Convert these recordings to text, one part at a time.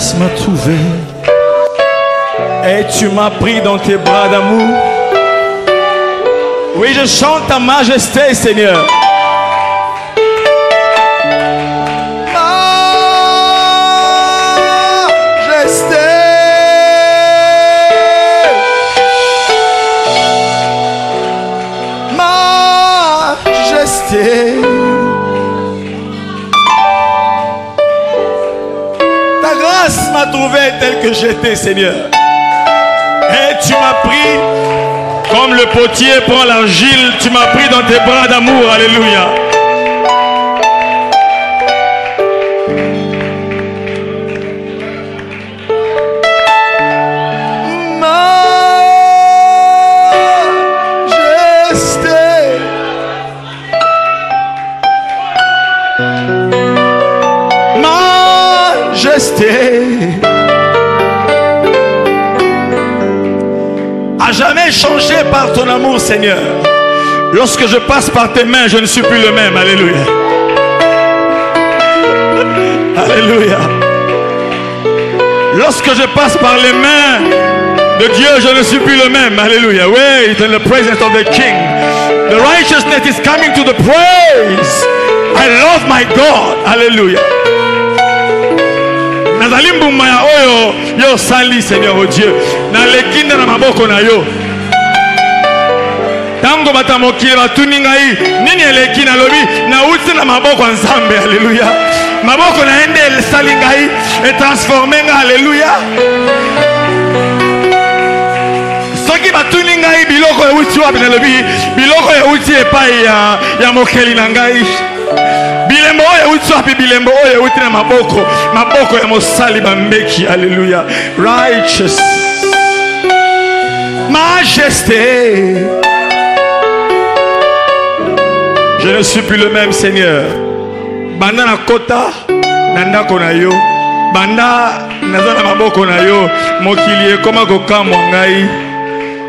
grâce m'a trouvé et tu m'as pris dans tes bras d'amour. Oui, je chante ta majesté, Seigneur. Ta grâce m'a trouvé tel que j'étais, Seigneur. Et tu m'as pris comme le potier prend l'argile. Tu m'as pris dans tes bras d'amour. Alléluia. À jamais changé par ton amour, Seigneur. Lorsque je passe par tes mains, je ne suis plus le même. Alléluia. Alléluia. Lorsque je passe par les mains de Dieu, je ne suis plus le même. Alléluia. Wait in the presence of the King. The righteousness is coming to the praise. I love my God. Alléluia. Nazalimbu maya oyo yo sali, Seigneur oh Dieu. Na lekinda na maboko na yo. Tango batamokile batuni ngai nini eleki na lobi na uti na maboko nzambe. Alléluia. Maboko na ende el sali ngai et transformer ngai. Alléluia. Soki batuni ngai biloko ya uti wapi na lobi biloko ya uti epai ya mokeli na ngai. Bilembo oyo uti wapi bilembo oyo uti na maboko ya mosali bambeki. Alléluia. Righteous majesté. Je ne suis plus le même, Seigneur. Banda na kota nanda kona yo. Banda nazana maboko na yo. Mokili ekoma kokamwa ngai.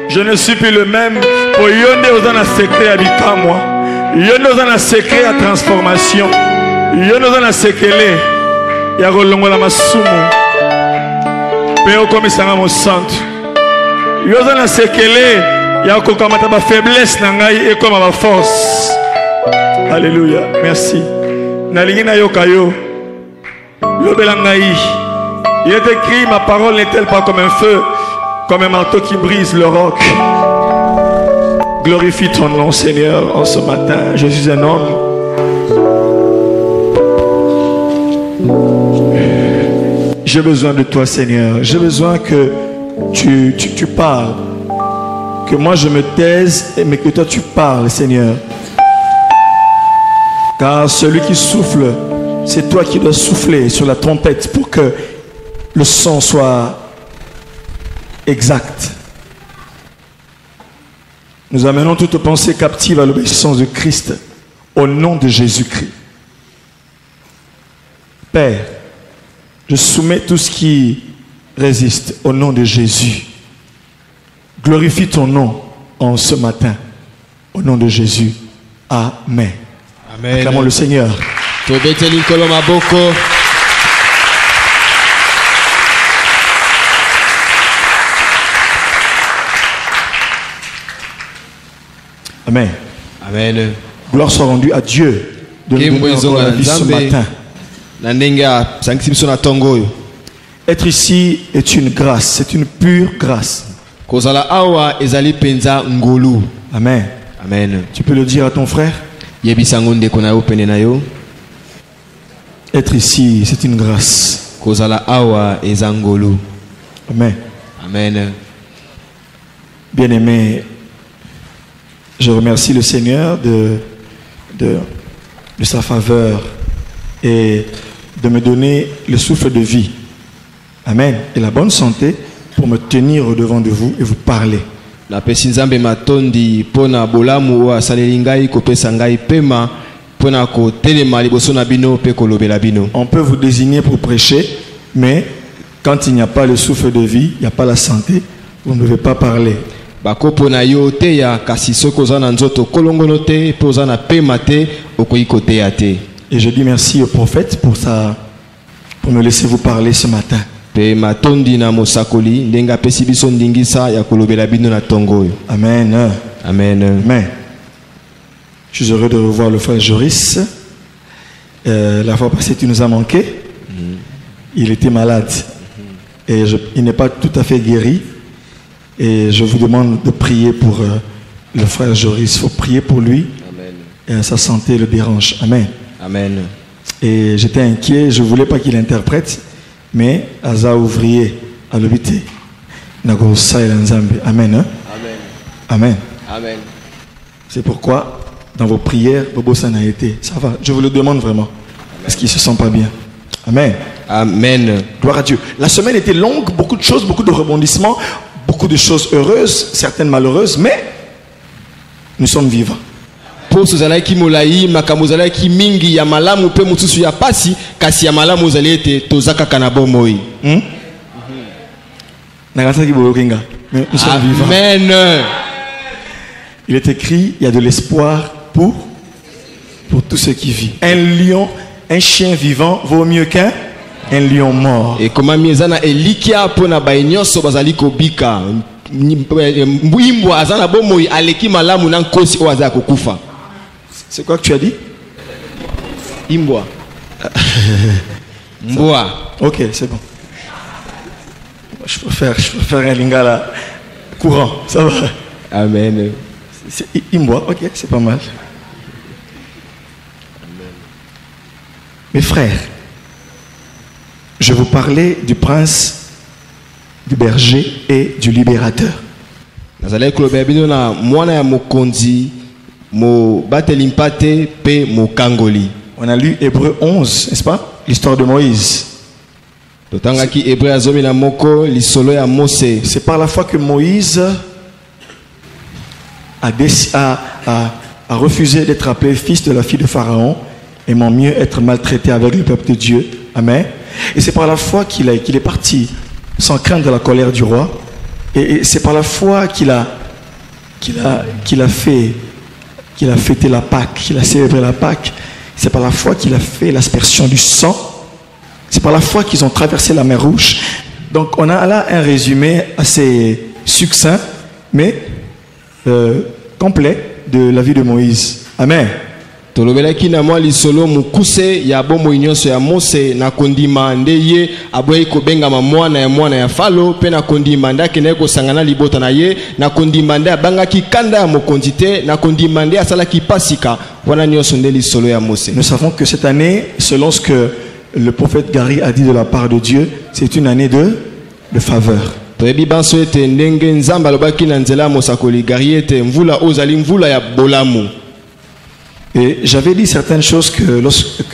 Je ne suis plus le même. Po yonde ozana secret ya bikamwa. Yonde ozana secret ya transformation. Yonde ozana sekele ya kolongola masumu. Pe okomisanga mo santo. Yonde ozana sekele ya kokamata ba faiblesse na ngai ekoma ba force. Alléluia. Merci. Nalingina yokayo. Lobelangaï. Il est écrit, ma parole n'est-elle pas comme un feu, comme un marteau qui brise le roc. Glorifie ton nom, Seigneur, en ce matin. Je suis un homme. J'ai besoin de toi, Seigneur. J'ai besoin que tu parles. Que moi je me taise, mais que toi tu parles, Seigneur. Car celui qui souffle, c'est toi qui dois souffler sur la trompette pour que le son soit exact. Nous amenons toute pensée captive à l'obéissance de Christ au nom de Jésus-Christ. Père, je soumets tout ce qui résiste au nom de Jésus. Glorifie ton nom en ce matin au nom de Jésus. Amen. Amen. Acclamons le Seigneur. Amen. Amen. Gloire soit rendue à Dieu de nous donner encore la vie ce matin. Être ici est une grâce, c'est une pure grâce. Amen. Amen. Tu peux le dire à ton frère? Être ici, c'est une grâce. Amen. Amen. Bien-aimé, je remercie le Seigneur de sa faveur et de me donner le souffle de vie. Amen. Et la bonne santé pour me tenir au-devant de vous et vous parler. On peut vous désigner pour prêcher, mais quand il n'y a pas le souffle de vie, il n'y a pas la santé, vous ne devez pas parler. Et je dis merci au prophète pour me laisser vous parler ce matin. Pe matondi na mosakoli ndenga pesi biso ndingisa ya kolobela bino na tongo oyo. Amen. Amen. Amen. Je suis heureux de revoir le frère Joris. La fois passée, tu nous as manqué. Il était malade. Et il n'est pas tout à fait guéri. Et je vous demande de prier pour le frère Joris. Il faut prier pour lui. Amen. Et sa santé le dérange. Amen. Amen. Et j'étais inquiet. Je ne voulais pas qu'il interprète. Mais Aza ouvrier à l'hôpital. Amen. Amen. Amen. Amen. C'est pourquoi, dans vos prières, Bobo ça n'a été. Ça va, je vous le demande vraiment. Parce qu'il ne se sent pas bien. Amen. Amen. Gloire à Dieu. La semaine était longue, beaucoup de choses, beaucoup de rebondissements, beaucoup de choses heureuses, certaines malheureuses, mais nous sommes vivants. Pour sozalaki molai makambo zalaki mingi ya malamu pe mutusu ya pasi kasi ya malamu zaliete tozaka kana bomoi. Mais nous sommes vivants. Amen. Il est écrit, il y a de l'espoir pour tous ceux qui vivent. Un lion, un chien vivant vaut mieux qu'un lion mort. Et comment miezana elikia pona bainyoso bazali kobika mbuimbwa azana bomoi aleki malamu na nkosi o azaka kokufa. C'est quoi que tu as dit? Imbwa. Mboa. Ok, c'est bon. Je préfère un lingala courant, ça va. Amen. C'est Imboa, ok, c'est pas mal. Amen. Mes frères, je vous parlais du prince, du berger et du libérateur. Nazalaki kolobela bino na mwana ya mokonzi mo batelimpate pe mokangoli. On a lu Hébreu 11, n'est-ce pas? L'histoire de Moïse. Totangaki Hébreu azomi na moko lisolo ya Mose. C'est par la foi que Moïse a refusé d'être appelé fils de la fille de Pharaon, aimant mieux être maltraité avec le peuple de Dieu. Amen. Et c'est par la foi qu'il est parti sans craindre la colère du roi. Et c'est par la foi qu'il a fêté la Pâque, qu'il a célébré la Pâque. C'est par la foi qu'il a fait l'aspersion du sang. C'est par la foi qu'ils ont traversé la mer Rouge. Donc on a là un résumé assez succinct, mais complet de la vie de Moïse. Amen. Tolobelaki na mwa lisolo mukuse ya bomo nyonso ya Mose na kondima ndeye aboyi kobenga mwana ya falo pe na kondima ndake na kosangana libota na ye na kondima nda bangaki kanda ya mokonzi te na kondima nda asalaki pasika wana nyonso nde lisolo ya Mose. Nous savons que cette année, selon ce que le prophète Gary a dit de la part de Dieu, c'est une année de faveur. Toyebi banso ete ndenge nzamba lobaki na nzela mosakoli Gary ete mvula ozali mvula ya bolamu. Et j'avais dit certaines choses que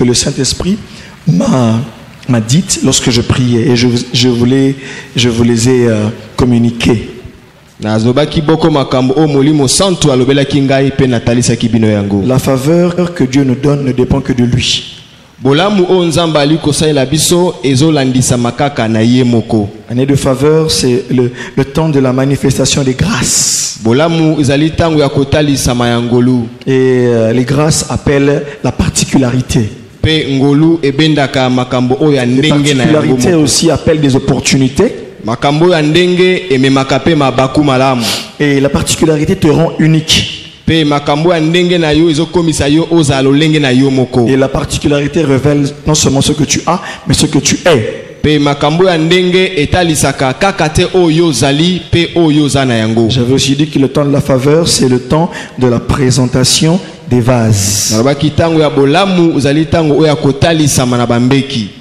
le Saint-Esprit m'a dites lorsque je priais et je vous les ai communiquées. La faveur que Dieu nous donne ne dépend que de lui. Année de faveur, c'est le temps de la manifestation des grâces. Et les grâces appellent la particularité. Les particularités aussi appellent des opportunités. Et la particularité te rend unique. Et la particularité révèle non seulement ce que tu as, mais ce que tu es. J'avais aussi dit que le temps de la faveur, c'est le temps de la présentation des vases.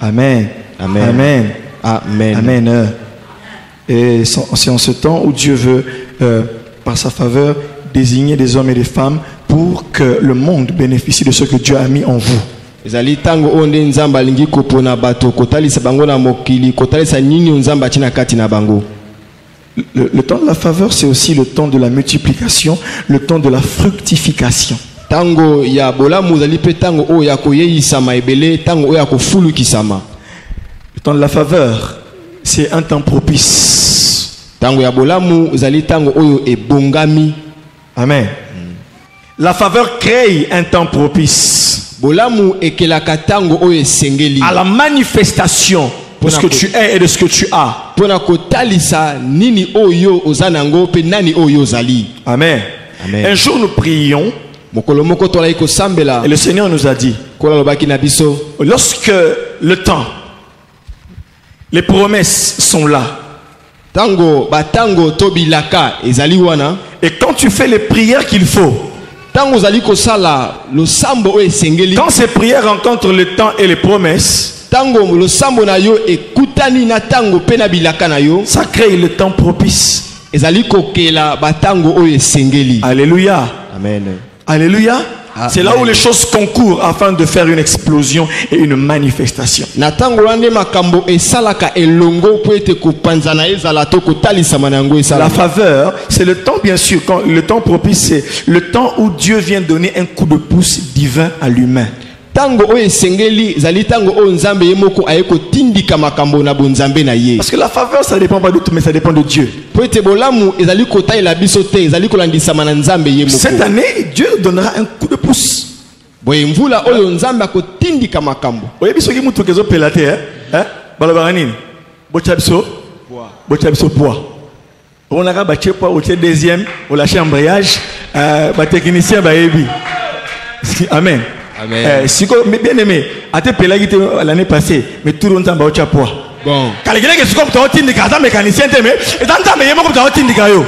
Amen. Amen. Amen. Amen. Et c'est en ce temps où Dieu veut, par sa faveur, désigner des hommes et des femmes pour que le monde bénéficie de ce que Dieu a mis en vous. Le temps de la faveur, c'est aussi le temps de la multiplication, le temps de la fructification. Le temps de la faveur, c'est un temps propice. Amen. La faveur crée un temps propice à la manifestation de ce que tu es et de ce que tu as. Pona kotalisa nini oyo ozanango pe nani oyo zali. Amen. Amen. Un jour nous prions Mokolo moko tolai ko sambela. et le Seigneur nous a dit, Kola lobaki na biso. lorsque le temps, les promesses sont là, Tango batango tobilaka ezali wana. et quand tu fais les prières qu'il faut, Tango zali ko sala lo sambo o esengeli. quand ces prières rencontrent le temps et les promesses, Tango lo sambo na yo ekutani na tango pe na bilaka na yo. ça crée le temps propice. Ezali kokela batango o esengeli. Alléluia. Amen. Alléluia. Amen. C'est là où les choses concourent afin de faire une explosion et une manifestation. Na tango wana makambo esalaka elongo po ete kopanzana ezala to kotalisa manango La esala. faveur, c'est le temps, bien sûr, quand le temps propice, c'est le temps où Dieu vient donner un coup de pouce divin à l'humain. Tango o esengeli zali tango o nzambe ye moko ayeko tindika makambo na bonzambe na ye. Parce que la faveur, ça ne dépend pas de tout, mais ça dépend de Dieu. Po ete bolamu ezali kotaila biso te ezali kolandisa mana nzambe ye moko. Cette année, Dieu donnera un coup de pouce. Boye mvula oyo nzambe akotindika makambo. Oye biso ki mutu kezo pelate hein? Balabara nini? Bocha biso poids. On a baché poids au deuxième, on lâche embrayage, ba technicien ba yebi. Amen. Amen. Si bien aimé, à te pelagi l'année passée, mais tout le monde ba ocha poids. Bon. Kalekele ke siko mto tindika za mécanicien te mais etanta me yemo mto tindika yo.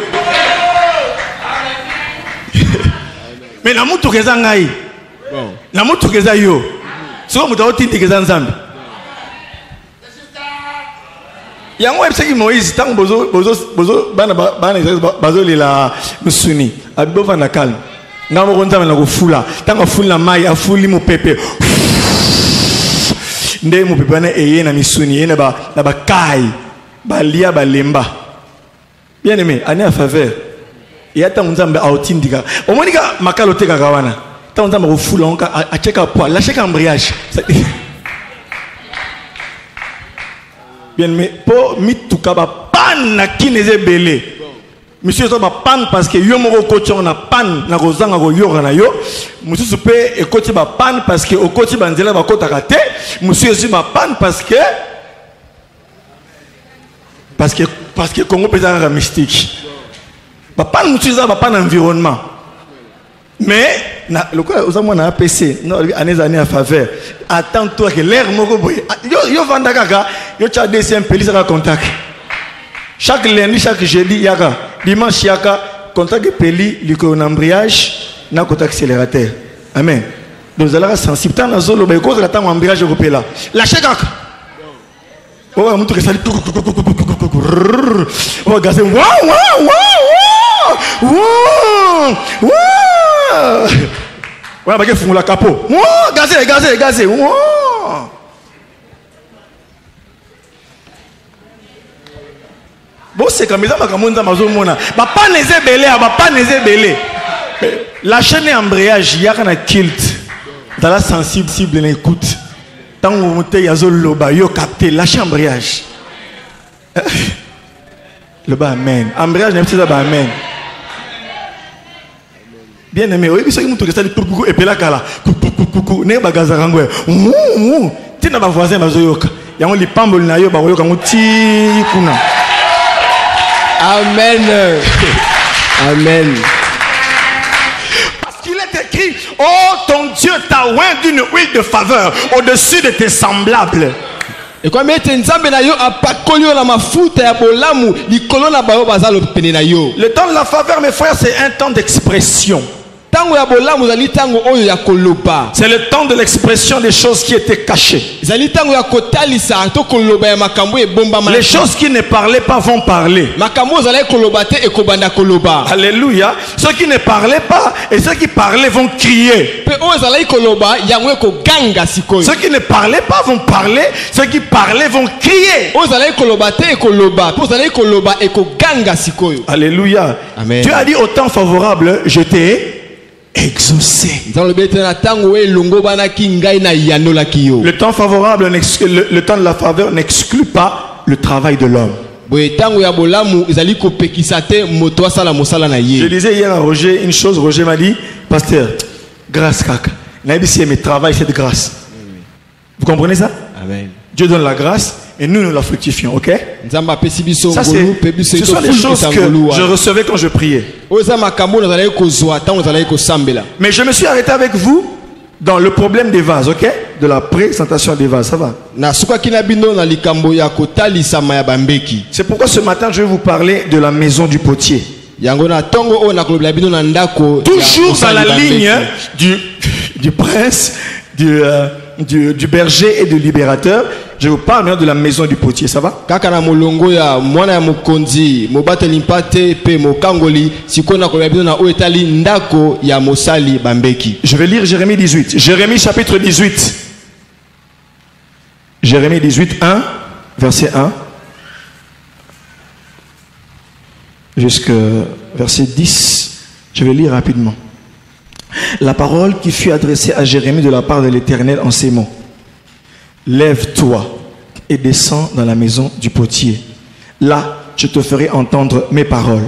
Mais na mutu keza ngai. Bon. Na mutu keza yo. Siko mto tindika za nzambe. Yango ebiseki Moïse tango bozo bana bazo lila musuni. Abibo vana calme. Ngamo konzama na kufula. Tango fula mai afuli mu pepe. Nde mu pepe na eye na misuni ene ba na ba kai ba lia ba lemba. Bien aimé, année à faveur. Et attends nzambe a otindika. Omonika makalo te kakawana. Tango nzambe kufula onka a cheka poa, la cheka embrayage. Bien mais pour mituka ba pan na kineze belé. Monsieur ça ba pan parce que yo moko coach on a pan na kozanga ko yora na yo. Monsieur soupe e coach ba pan parce que au coach banzela ba kota kate. Monsieur aussi ba pan parce que Congo pesa la mystique. Ba pan monsieur ça ba pan environnement. Mais na le quoi aux amours na APC non année à faveur. Attends-toi que l'air moko boy. Yo vanda kaka yo cha deuxième police à contact. Chaque lundi, chaque jeudi yaka, dimanche yaka contact peli liko na embrayage na contact accélérateur. Amen. Donc vous allez sensible tant na zolo ba ko la tant embrayage ko pela. Lâchez kaka. Oh mutu ke sali oh gazé wow. Ouais, bah, il la capot. Gazé. Bon, c'est comme ça, la chaîne embrayage, il y a un kilt. Dans la sensible, il écoute. Tant que vous montez, il y a un capté, lâchez embrayage. Le bas, amen. Embrayage, n'est pas amen. Bien aimé, oui, c'est que ça dit et puis là kala ne bagaza rangwe tina ba voisin bazoyoka yango lipambo na yo ba yoka nguti kuna. Amen. Amen. Parce qu'il est écrit, oh ton Dieu t'a oint d'une huile de faveur au-dessus de tes semblables. Et comme nzambe na yo apakoli na mafuta ya bolamu likolo na bayo bazalo pene na yo. Le temps de la faveur, mes frères, c'est un temps d'expression. Tango ya bolamu zali tango oyo ya koloba. C'est le temps de l'expression des choses qui étaient cachées. Zali tango ya kotalisa to koloba ya makambo e bomba ma. Les choses qui ne parlaient pas vont parler. Makambo zali koloba te e kobanda koloba. Alléluia. Ceux qui ne parlaient pas et ceux qui parlaient vont crier. Pe oyo zali koloba yango ko ganga sikoyo. Ceux qui ne parlaient pas vont parler, ceux qui parlaient vont crier. Oyo zali koloba te e koloba, po zali koloba e ko ganga sikoyo. Alléluia. Amen. Dieu a dit au temps favorable, je t'ai exaucé. Le temps favorable, le temps de la faveur n'exclut pas le travail de l'homme. Je disais hier à Roger une chose. Roger m'a dit, pasteur, grâce kaka. Naïbi si mes travail, c'est de grâce. Vous comprenez ça? Amen. Dieu donne la grâce et nous la fructifions, ok? Nzamba apesi biso Ça, ngolu pe biso ce sont les choses que je recevais quand je priais. oza makambo nazalaki kozwa ntango nazalaki kosambela. Mais je me suis arrêté avec vous dans le problème des vases, ok? De la présentation des vases, ça va? nasukaki na bino na likambo ya kotalisama ya bambeki. C'est pourquoi ce matin je vais vous parler de la maison du potier. Yango na tongo o na kolobela bino na ndako toujours dans la ligne du prince, du berger et du libérateur. Je vous parle maintenant de la maison du potier, ça va? kaka na molongo ya mwana ya mokonzi mobateli mpate pe mokangoli sikoyo na kolobela bino na o etali ndako ya mosali bambeki. Je vais lire Jérémie 18. Jérémie chapitre 18. Jérémie 18, 1, verset 1. Jusqu'au verset 10. Je vais lire rapidement. La parole qui fut adressée à Jérémie de la part de l'Éternel en ces mots. Lève-toi et descends dans la maison du potier. Là, je te ferai entendre mes paroles.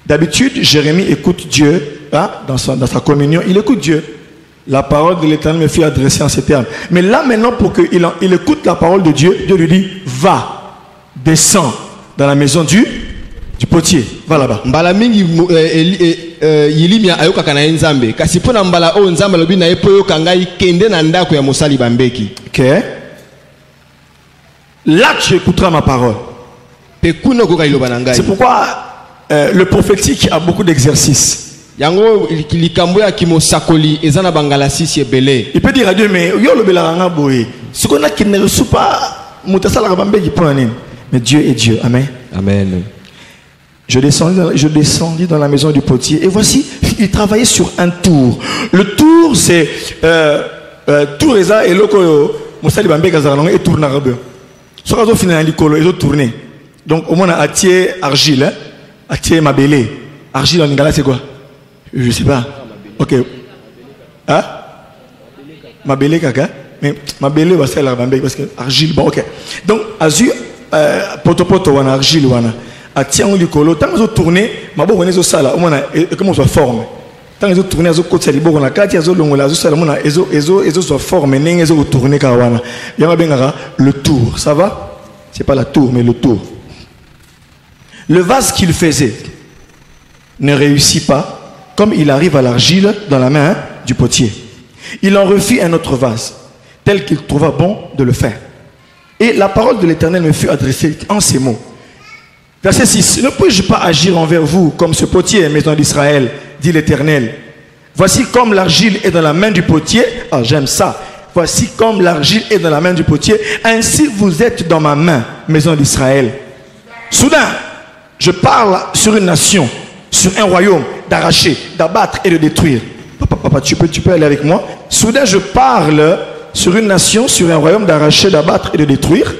D'habitude, Jérémie écoute Dieu, hein, dans sa communion, il écoute Dieu. La parole de l'Éternel me fut adressée en ces termes. Mais là, maintenant, pour qu'il écoute la parole de Dieu, Dieu lui dit, va, descends dans la maison du potier. Va là-bas. Mbala mingi yilimia ayokaka na nzambe kasi pona mbala o nzambe lobi na epo yoka ngai kende na ndako ya mosali bambeki. Ok. Là tu écouteras ma parole. C'est pourquoi le prophétique a beaucoup d'exercices. Il peut dire à Dieu, mais ce qu'on a qui ne reçoit pas, mais Dieu est Dieu. Amen. Amen. Je descendis dans la maison du potier et voici, il travaillait sur un tour. Le tour, c'est tour et loko mosali bambeka zalonga et tourne arabe. Soit quand on finit un licolo, ils ont tourné. Donc au moins on a attié argile, attié mabélé. Argile en lingala c'est quoi? Je sais pas. Ok. Hein? Mabélé kaka. Mais mabélé va faire la bambeka parce que argile bon ok. Donc azu poto wana argile wana. Attié en licolo. Tant qu'ils ont tourné, ma bonne on est au sala. Au moins comment on se forme. Tant qu'ils ont tourné, ils ont côté les bords on a quatre ils ont longue là, ils ont se forme, ils ont tourné kawana. Il y a le tour, ça va? C'est pas la tour mais le tour. Le vase qu'il faisait ne réussit pas, comme il arrive à l'argile dans la main du potier. Il en refit un autre vase, tel qu'il trouva bon de le faire. Et la parole de l'Éternel me fut adressée en ces mots. Verset 6. Ne puis-je pas agir envers vous comme ce potier, maison d'Israël, dit l'Éternel. Voici comme l'argile est dans la main du potier. Ah, j'aime ça. Voici comme l'argile est dans la main du potier. Ainsi vous êtes dans ma main, maison d'Israël. Soudain, je parle sur une nation, sur un royaume, d'arracher, d'abattre et de détruire. Papa, tu peux aller avec moi. Soudain, je parle sur une nation, sur un royaume, d'arracher, d'abattre et de détruire.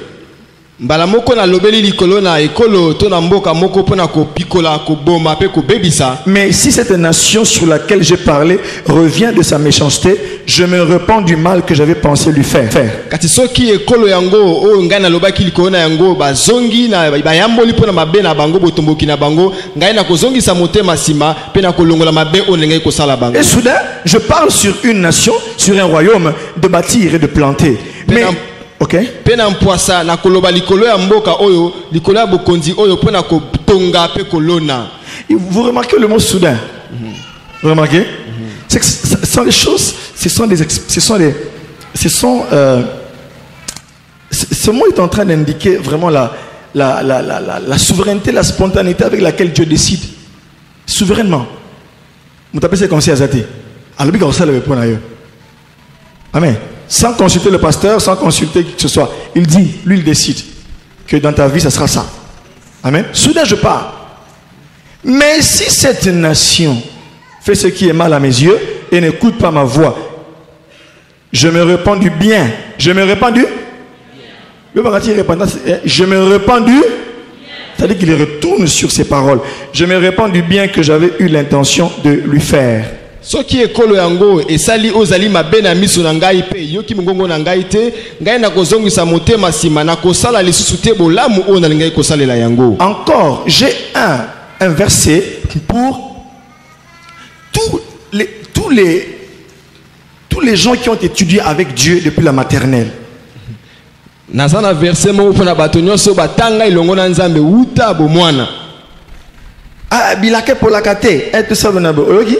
Mbala moko na lobeli likolo na ekolo to na mboka moko pona ko pikola ko boma pe ko bebisa. Mais si cette nation sur laquelle j'ai parlé revient de sa méchanceté, je me repens du mal que j'avais pensé lui faire. Kati soki ekolo yango o ngai na lobaki likolo na yango bazongi na bayamboli pona mabe na bango botomboki na bango ngai na kozongisa motema sima pe na kolongola mabe o ngai ko sala bango. Et soudain, je parle sur une nation, sur un royaume de bâtir et de planter. Mais ok. Pena mpoasa na koloba likolo ya mboka oyo likolo ya bokonzi oyo pona ko tonga pe kolona. Vous remarquez le mot soudain? Vous remarquez? C'est que ce sont des choses, ce mot est en train d'indiquer vraiment la souveraineté, la spontanéité avec laquelle Dieu décide. Souverainement. Vous tapez c'est comme si Azati. Amen. Sans consulter le pasteur, sans consulter qui que ce soit. Il dit, lui il décide que dans ta vie ça sera ça. Amen. Soudain je pars. Mais si cette nation fait ce qui est mal à mes yeux et n'écoute pas ma voix, je me repens du bien. Je me repens du je me repens du c'est-à-dire qu'il retourne sur ses paroles. Je me repens du bien que j'avais eu l'intention de lui faire. Soki ekolo yango esali ozali mabe na miso na ngai pe yoki mongongo na ngai te ngai na kozongisa motema sima na kosala lisusu te bolamu o na ngai kosalela yango. Encore, j'ai un verset pour tous les gens qui ont étudié avec Dieu depuis la maternelle. Nazana verset mo pona bato nyonso batanga ilongo na Nzambe uta bomwana. Ah bilake polakate et ça bonabo oyoki.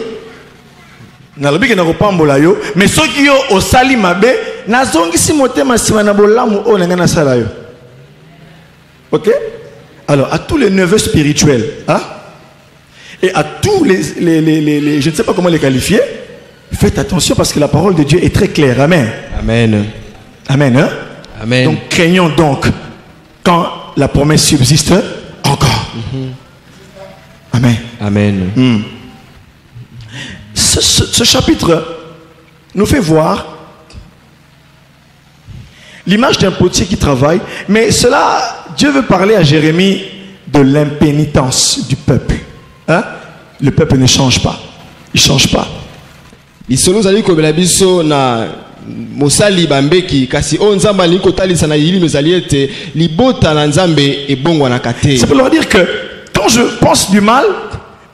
Na lobi ke na kopambola yo mais soki yo osali mabe nazongisi motema sima na bolamu o na ngana sala yo. OK? Alors à tous les neveux spirituels, hein? Et à tous les je ne sais pas comment les qualifier, faites attention parce que la parole de Dieu est très claire. Amen. Amen. Amen. Hein? Amen. Donc craignons donc quand la promesse subsiste encore. Amen. Amen. Ce chapitre nous fait voir l'image d'un potier qui travaille, mais cela, Dieu veut parler à Jérémie de l'impénitence du peuple. Hein? Le peuple ne change pas. Il ne change pas. Isolo zali ko belabiso na mosali bambeki kasi o nzamba li ko talisa na yili mezali ete libota na nzambe e bongwa na kate. Ça peut leur dire que quand je pense du mal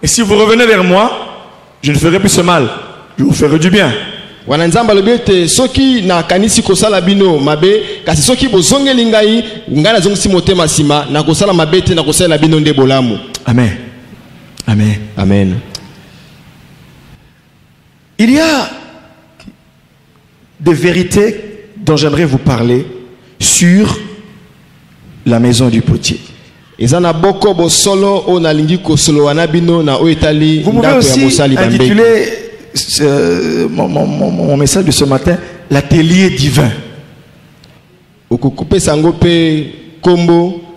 et si vous revenez vers moi, je ne ferai plus ce mal. Je vous ferai du bien. Wana nzamba lobete soki na kanisi kosala bino mabe kasi soki bozongeli ngai ngana zongisi motema sima na kosala mabe te na kosala bino nde bolamu. Amen. Amen. Amen. Il y a des vérités dont j'aimerais vous parler sur la maison du potier. Vous pouvez aussi intituler mon message de ce matin l'atelier divin.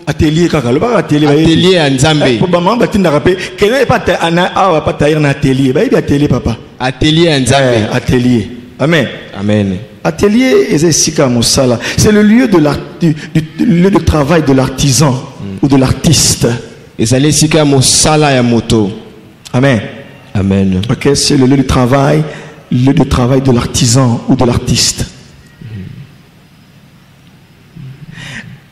Atelier kaka le ba atelier atelier à Nzambe pour maman batinda rapé quel est pas ana awa pas tailler na atelier ba ibi atelier papa atelier à Nzambe atelier amen amen atelier ezesika mosala c'est le lieu de lieu de travail de l'artisan ou de l'artiste ezali sika mosala ya moto amen amen OK c'est le lieu de travail de l'artisan ou de l'artiste.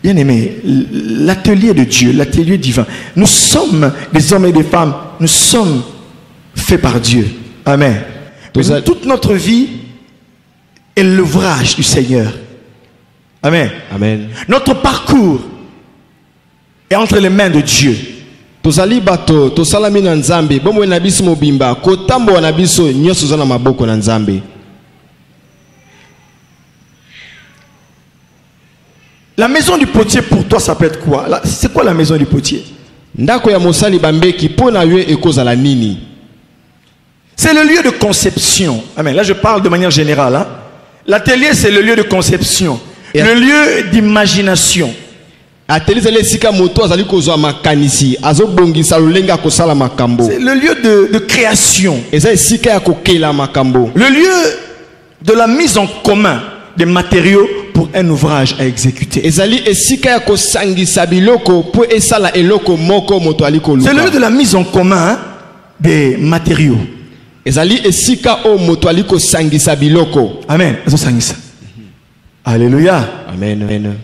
Bien aimé, l'atelier de Dieu, l'atelier divin. Nous sommes des hommes et des femmes. Nous sommes faits par Dieu. Amen. Toute notre vie est l'ouvrage du Seigneur. Amen. Amen. Notre parcours est entre les mains de Dieu. Tozali bato, tosalami na Nzambe, bomwe na biso mobimba, kotambo na biso nyoso za na maboko na Nzambe. La maison du potier pour toi ça peut être quoi? C'est quoi la maison du potier? Ndako ya mosali bambeki pona yue ekozala nini? C'est le lieu de conception. Amen. Là je parle de manière générale. Hein? L'atelier c'est le lieu de conception, le lieu d'imagination. Atelier zali sika moto azali kozwa makanisi, azobongisa lulenga kosala makambo. C'est le lieu de création. Eza sika ya kokela makambo. Le lieu de la mise en commun des matériaux pour un ouvrage à exécuter. C'est le lieu de la mise en commun des matériaux. Amen. Alléluia. Amen.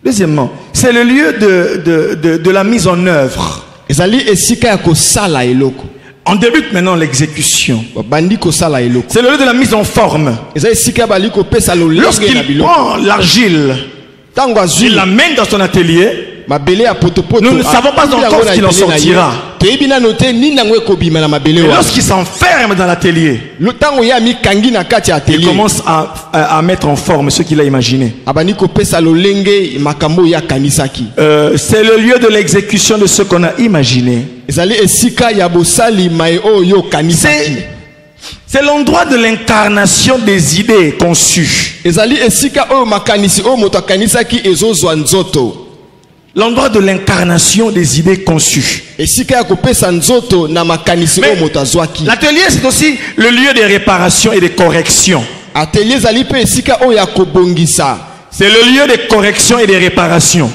Deuxièmement, c'est le lieu de la mise en œuvre. On débute maintenant l'exécution. C'est le lieu de la mise en forme. Lorsqu'il prend l'argile, il l'amène dans son atelier. Nous ne savons pas encore ce qu'il en sortira. Et lorsqu'il s'enferme dans l'atelier, il commence à mettre en forme ce qu'il a imaginé. C'est le lieu de l'exécution de ce qu'on a imaginé. C'est l'endroit de l'incarnation des idées conçues. L'endroit de l'incarnation des idées conçues. Mais l'atelier c'est aussi le lieu de réparation et de correction. C'est le lieu de correction et de réparation.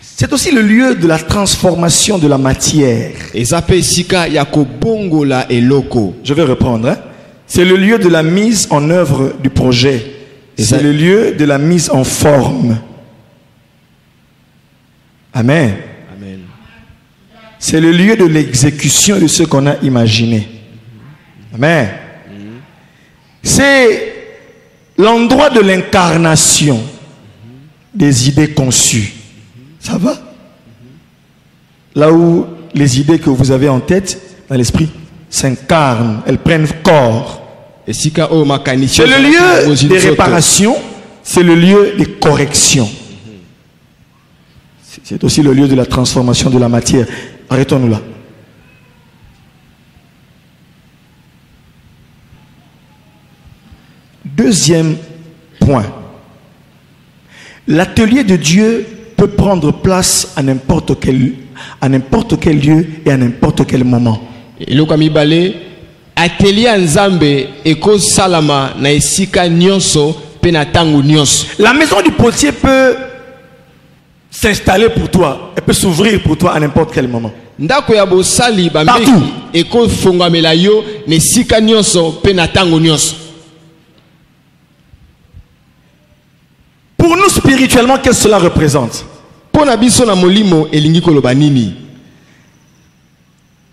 C'est aussi le lieu de la transformation de la matière. Je vais reprendre. Hein? C'est le lieu de la mise en œuvre du projet. C'est le lieu de la mise en forme. Amen. Amen. C'est le lieu de l'exécution de ce qu'on a imaginé. Amen. C'est l'endroit de l'incarnation des idées conçues. Ça va? Là où les idées que vous avez en tête, dans l'esprit, s'incarnent, elles prennent corps. C'est le lieu des réparations, c'est le lieu des corrections. C'est aussi le lieu de la transformation de la matière. Arrêtons-nous là. Deuxième point. L'atelier de Dieu peut prendre place à n'importe quel lieu et à n'importe quel moment. La maison du potier peut s'installer pour toi, elle peut s'ouvrir pour toi à n'importe quel moment. Partout. Pour nous spirituellement, qu'est-ce que cela représente?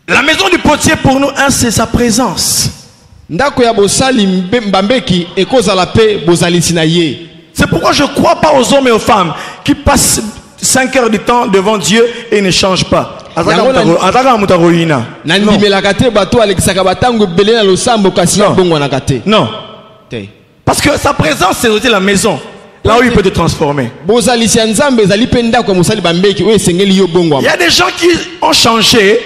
La maison du potier pour nous, c'est sa présence. C'est pourquoi je ne crois pas aux hommes et aux femmes qui passent 5 heures du temps devant Dieu et ne changent pas. Non. Parce que sa présence, c'est aussi la maison. Là où il peut te transformer. Il y a des gens qui ont changé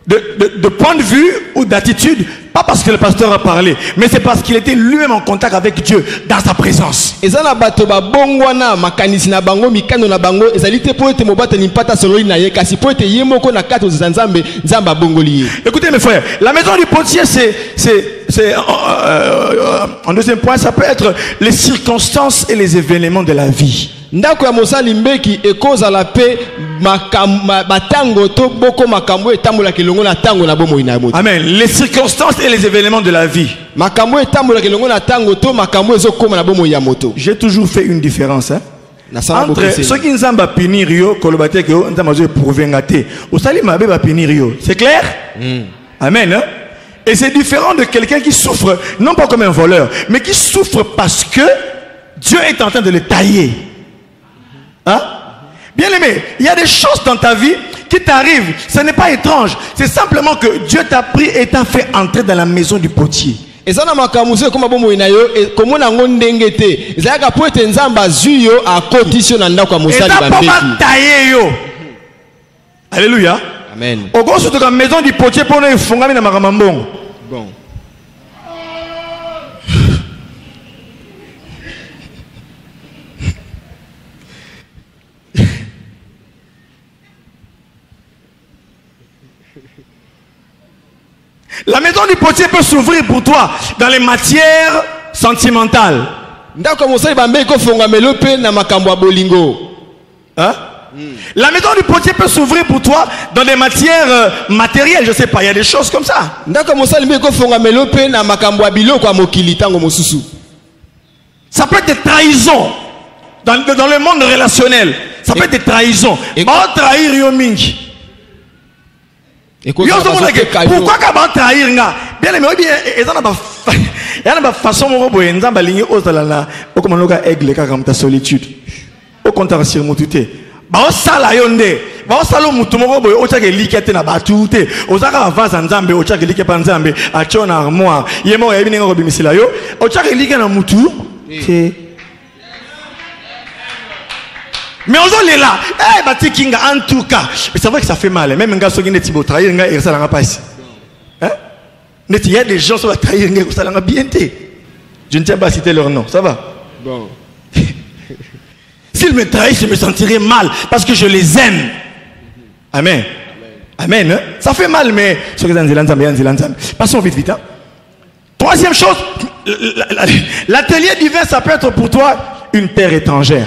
de point de vue ou d'attitude, pas parce que le pasteur a parlé, mais c'est parce qu'il était lui-même en contact avec Dieu dans sa présence. Écoutez mes frères, la maison du potier, en deuxième point, ça peut être les circonstances et les événements de la vie. Amen. Les circonstances et les événements de la vie. J'ai toujours fait une différence entre ceux qui nous ont punir, c'est clair? Amen. Et c'est différent de quelqu'un qui souffre, non pas comme un voleur, mais qui souffre parce que Dieu est en train de le tailler. Hein? Bien aimé, il y a des choses dans ta vie qui t'arrivent. Ce n'est pas étrange. C'est simplement que Dieu t'a pris et t'a fait entrer dans la maison du potier. Alléluia. Amen. Au gros de la maison du potier pour nous fongami na makamambongo. Bon. La maison du potier peut s'ouvrir pour toi dans les matières sentimentales. Hein? La maison du potier peut s'ouvrir pour toi dans des matières matérielles. Je ne sais pas, il y a des choses comme ça. Ça peut être des trahisons dans le monde relationnel. Ça peut être des trahisons. Trahir Yomingi. Pourquoi quand on trahir bien aimé, il y a une façon dont on aigle comme ta solitude. Au contraire, sur mon tuté. Ba sala yonde ba sala mutu moko boy ocha ke likete na batute ozaka vaza nzambe ocha ke like pa nzambe achona armoire yemo yebi ningo bimisila yo ocha ke like na mutu te mais on est là bati kinga en tout cas mais c'est vrai que ça fait mal même nga soki neti bo trahir nga et ça nga passe hein neti il y a des gens qui vont trahir nga ça nga bien té je ne tiens pas à citer leur nom ça va bon. S'ils me trahissent, je me sentirai mal parce que je les aime. Amen. Amen. Amen. Ça fait mal, mais passons vite, vite. Hein? Troisième chose, l'atelier divin, ça peut être pour toi une terre étrangère.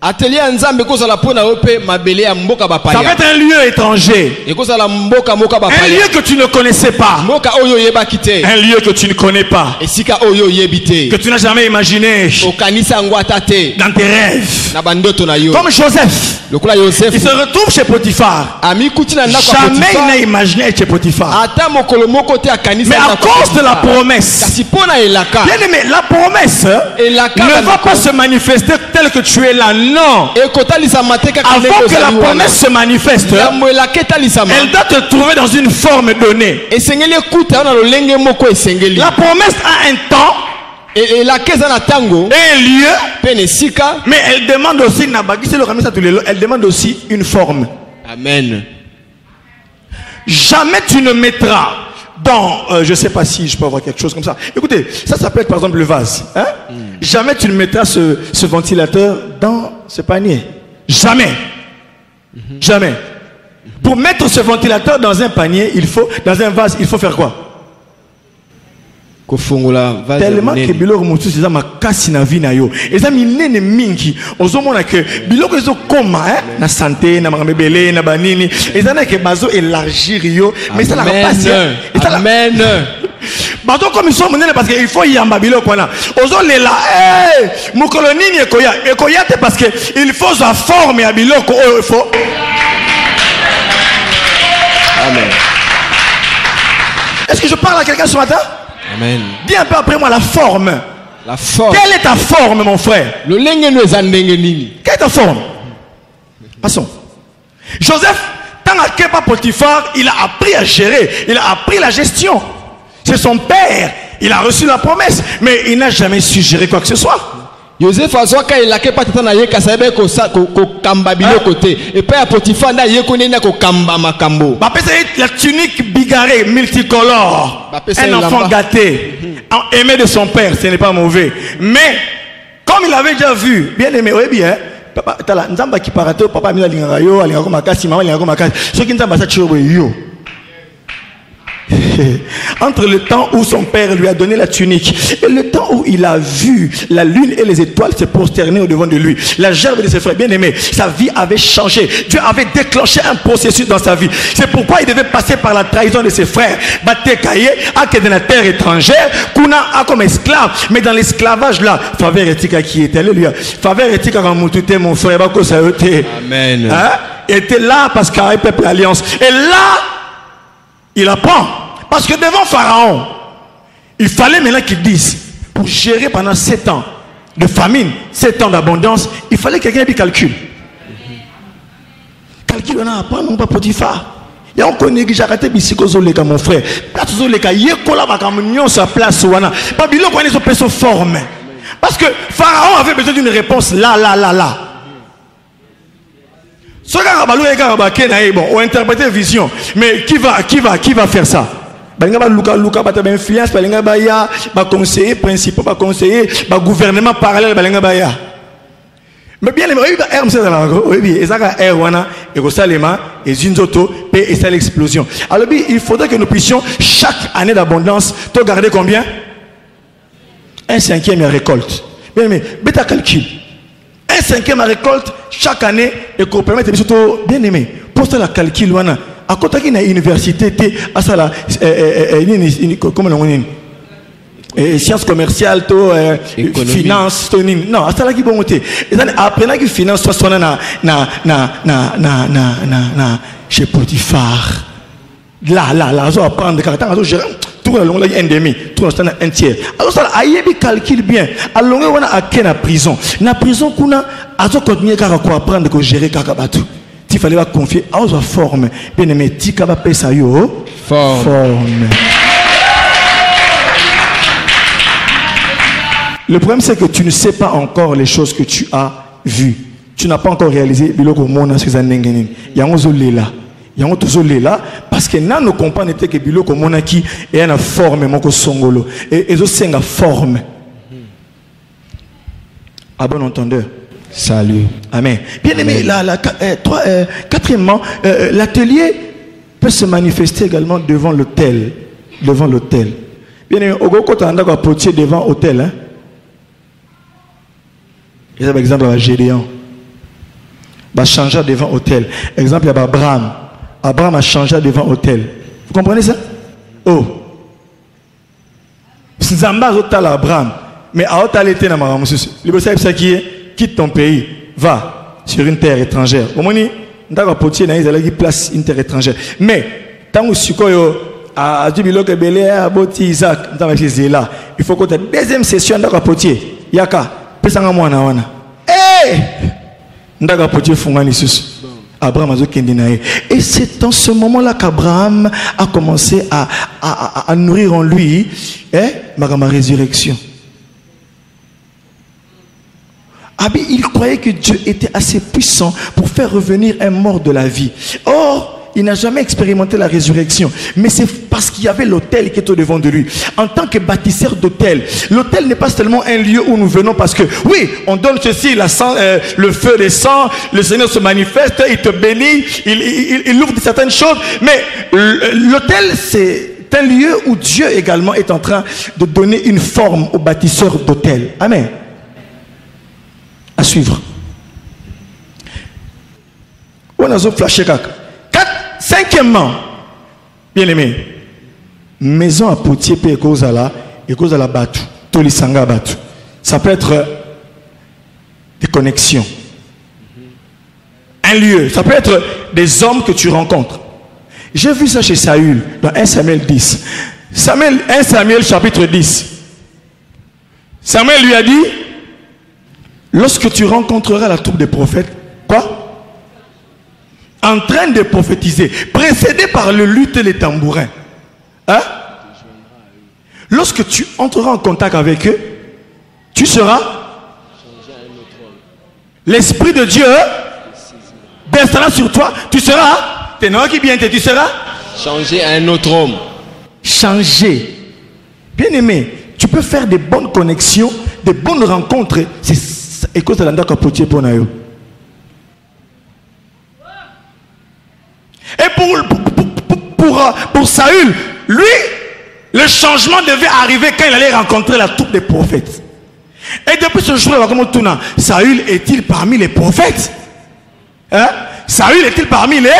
atelier ya nzambe kozala pona ope mabele ya mboka Ça bapaya. peut être un lieu étranger. Et kozala mboka moka Un bapaya. lieu que tu ne connaissais pas. Mboka oyo yebaki te. Un lieu que tu ne connais pas. Esika oyo yebi te. Que tu n'as jamais imaginé Okanisa yango ata te. dans tes rêves. Na bandoto na yo. Comme Joseph. Lokola Yosef. Il se retrouve chez Potiphar. Ami kuti na ndako ya Jamais il Potiphar. n'a imaginé être chez Potiphar. Ata mokolo moko te akanisa Mais à ndako ya cause de la Potiphar. promesse. Kasi pona elaka. Bien aimé, la promesse ne va pas se manifester tel que tu es là. Non. Ekotalisama te kaka ndenge Avant que la ozali wana. promesse se manifeste, Yambo elaka etalisama. elle doit te trouver dans une forme donnée. Esengeli ekuta na lolenge moko esengeli. La promesse a un temps elaka eza na tango. et un lieu, Pe na esika. mais elle demande aussi, elle demande aussi une forme. Amen. Jamais tu ne mettras dans, je ne sais pas si je peux avoir quelque chose comme ça. Écoutez, ça peut être par exemple le vase. Hein? Jamais tu ne mettras ce ventilateur dans ce panier. Jamais. Jamais. Pour mettre ce ventilateur dans un panier, dans un vase, il faut faire quoi? Tellement que biloko mosusu eza makasi na vie na yo eza minene mingi ozomona ke biloko ezokoma na santé na makamebele na banini eza na ke bazo élargir yo mais ça la passe amen bato comme ils sont monene parce que il faut yamba biloko wana ozolela mokolo nini ekoya te parce que il faut sa forme ya biloko il faut. Amen. Est-ce que je parle à quelqu'un ce matin? Amen. Dis un peu après moi la forme. La forme. Quelle est ta forme, mon frère? Le lenge no ezandenge nini? Quelle est ta forme? Passons. Joseph, tant à Kepa Potiphar, il a appris à gérer, il a appris la gestion. C'est son père, il a reçu la promesse, mais il n'a jamais su gérer quoi que ce soit. Joseph azwaka elaka patata na ye kasabe ko kamba biloko te et pa ya Potiphar na ye ko nena ko kamba makambo. La tunique bigarrée multicolore, un enfant gâté, aimé de son père, ce n'est pas mauvais. Mais comme il avait déjà vu, bien aimé, oui bien, papa tala nzamba ki parato papa mi la lingaka yo, alingaka ko makasi, maman lingaka ko makasi. Ce qui nzamba sa chirobo yo. Entre le temps où son père lui a donné la tunique et le temps où il a vu la lune et les étoiles se prosterner au devant de lui, la gerbe de ses frères bien-aimés, sa vie avait changé. Dieu avait déclenché un processus dans sa vie. C'est pourquoi il devait passer par la trahison de ses frères. Batekaye, à dans la terre étrangère, Kuna a comme esclave, mais dans l'esclavage là, faveur éthique qui était, alléluia, faveur éthique quand mon frère, Amen. Hein? Était là parce qu'il y avait peuple alliance. Et là, il apprend. Parce que devant Pharaon, il fallait maintenant qu'il dise, pour gérer pendant 7 ans de famine, 7 ans d'abondance, il fallait que quelqu'un ait calcul. Calcul, on a appris, non pas Potiphar. Il y a un connaît qui j'ai arrêté mon frère. Là, tu as dit, sa place. Pas bilo qu'on est sur forme. Parce que Pharaon avait besoin d'une réponse là. Ce gars on interpréter vision, mais qui va faire ça? Luka bata influence, conseiller principal, conseiller, gouvernement parallèle, mais bien les l'explosion. Alors il faudrait que nous puissions chaque année d'abondance te garder combien? 1/5 récolte. Bien mais bêta calcul. 1/5 récolte chaque année et qu'on permette de surtout bien aimé. Pour ça la calcul wana à côté d'une université à ça la comment on dit sciences commerciales finance non à ça là qui bon côté et après que finance soit na chez Potiphar là on apprendre quand on gérer tout le long là un demi tout le un tiers alors ça ayebi calcul bien alors on a à la prison kuna azo continuer à apprendre que gérer kakabatu il fallait pas confier à sa forme bien aimé tika va payer ça yo forme. Le problème c'est que tu ne sais pas encore les choses que tu as vues, tu n'as pas encore réalisé biloko mona ces anengeni yango lela yango tozolela parce que nano comprendre était que biloko mona qui est une forme moko songolo et ezo senga forme. À bon entendeur. Salut. Amen. Bien aimé, quatrièmement, l'atelier peut se manifester également devant l'autel. Devant l'autel. Bien aimé, au Goko, tu as un potier devant l'autel. Hein? Et ça, par exemple, à Gédéon. bah changer devant hôtel. Exemple, il y a Abraham. Abraham a changé devant hôtel. Vous comprenez ça? Oh. Zamba a Abraham. Mais à hôtel était dans ma maison. Le bossage ça qui est quitte ton pays, va sur une terre étrangère. Au moment où on potier dans ils place une terre étrangère. Mais tant que sukoyo à Djibilo Kebele à Boti Isaac, dans la là, il faut que tu deuxième session dans potier. Yaka, pesanga mwana wana. Eh! Ndaga potier fungani sus. Abraham a dit. Et c'est dans ce moment-là qu'Abraham a commencé à nourrir en lui ma résurrection. Il croyait que Dieu était assez puissant pour faire revenir un mort de la vie. Or, il n'a jamais expérimenté la résurrection. Mais c'est parce qu'il y avait l'autel qui était au devant de lui. En tant que bâtisseur d'autel, l'autel n'est pas seulement un lieu où nous venons parce que, oui, on donne ceci, le feu descend, le Seigneur se manifeste, il te bénit, il ouvre certaines choses. Mais l'autel, c'est un lieu où Dieu également est en train de donner une forme aux bâtisseurs d'autel. Amen. À suivre. On a flashé caca. Cinquièmement, bien aimé, maison à potier et cause à la batu, tolisanga batu. Ça peut être des connexions, un lieu, ça peut être des hommes que tu rencontres. J'ai vu ça chez Saül dans 1 Samuel 10. 1 Samuel chapitre 10. Samuel lui a dit, lorsque tu rencontreras la troupe des prophètes, quoi? En train de prophétiser, précédé par le luth et les tambourins. Hein? Lorsque tu entreras en contact avec eux, tu seras l'Esprit de Dieu descendra sur toi. Tu seras, tu seras changer à un autre homme. Changer. Bien aimé, tu peux faire des bonnes connexions, des bonnes rencontres. C'est écoute la ndaka potier pour nayo. Et pour Saül, lui, le changement devait arriver quand il allait rencontrer la troupe des prophètes. Et depuis ce jour-là, Saül est-il parmi les prophètes? Hein? Saül est-il parmi les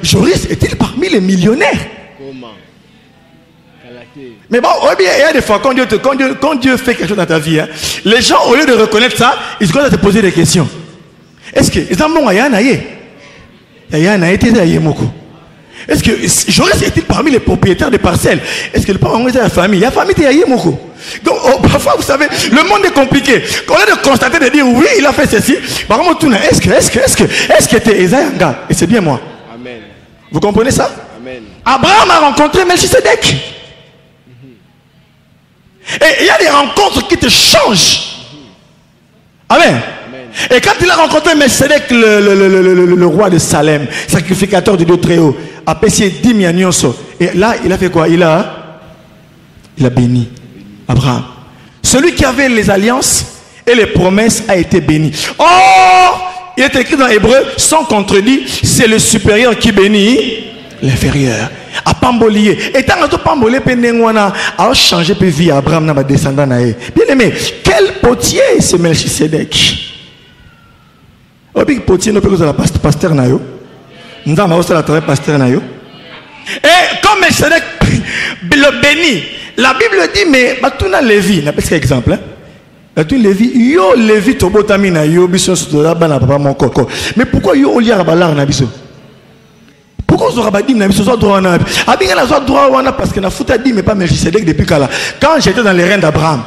Joris est-il parmi les millionnaires? Comment? Mais bon, il y a des fois, quand Dieu fait quelque chose dans ta vie, hein, les gens, au lieu de reconnaître ça, ils commencent à te poser des questions. Est-ce que est-ce que Joris est-il parmi les propriétaires des parcelles? Est-ce que le parent est la famille? Il y a famille donc parfois vous savez, le monde est compliqué. Quand on a de constater, de dire oui, il a fait ceci. Par contre, est-ce que tu es Esaïanga? Et c'est bien moi. Amen. Vous comprenez ça? Amen. Abraham a rencontré Melchisedec. Et il y a des rencontres qui te changent. Amen. Et quand il a rencontré Melchisedec, le roi de Salem, sacrificateur du Dieu très haut, a payé 10 millions. Et là, il a fait quoi? Il a béni Abraham. Celui qui avait les alliances et les promesses a été béni. Or, il est écrit dans Hébreu, sans contredit, c'est le supérieur qui bénit l'inférieur. A pambolier. Et tant que pambolé penengwana a changé pe vie Abraham na descendant naé. Bien aimé, quel potier c'est Melchisedec? Obi potier no peut que la pasteur nayo. Nous avons aussi la travail pasteur nayo. Et comme Melchisedec le béni, la Bible dit mais batuna Lévi, n'a pas cet exemple hein. Batuna Lévi, yo Lévi tobotami na yo biso sotola bana papa mon koko. Mais pourquoi yo olia balar na biso? Pourquoi on aura dit que nous avons droit à parce que nous avons dit mais pas Melchisedec depuis quand j'étais dans les reins d'Abraham.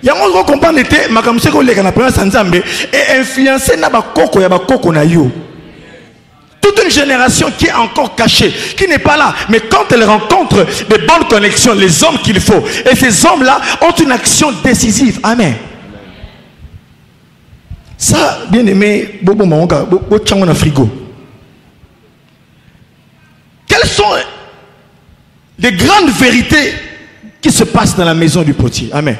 Il y a un autre comprendre était ma comme c'est qu'on les a pris ensemble et influencé na ba koko ya ba koko na yo. Toute une génération qui est encore cachée, qui n'est pas là, mais quand elle rencontre de bonnes connexions, les hommes qu'il faut, et ces hommes-là ont une action décisive. Amen. Ça, bien aimé, bobo maonga, bobo tchango na frigo. Quelles sont les grandes vérités qui se passent dans la maison du potier? Amen.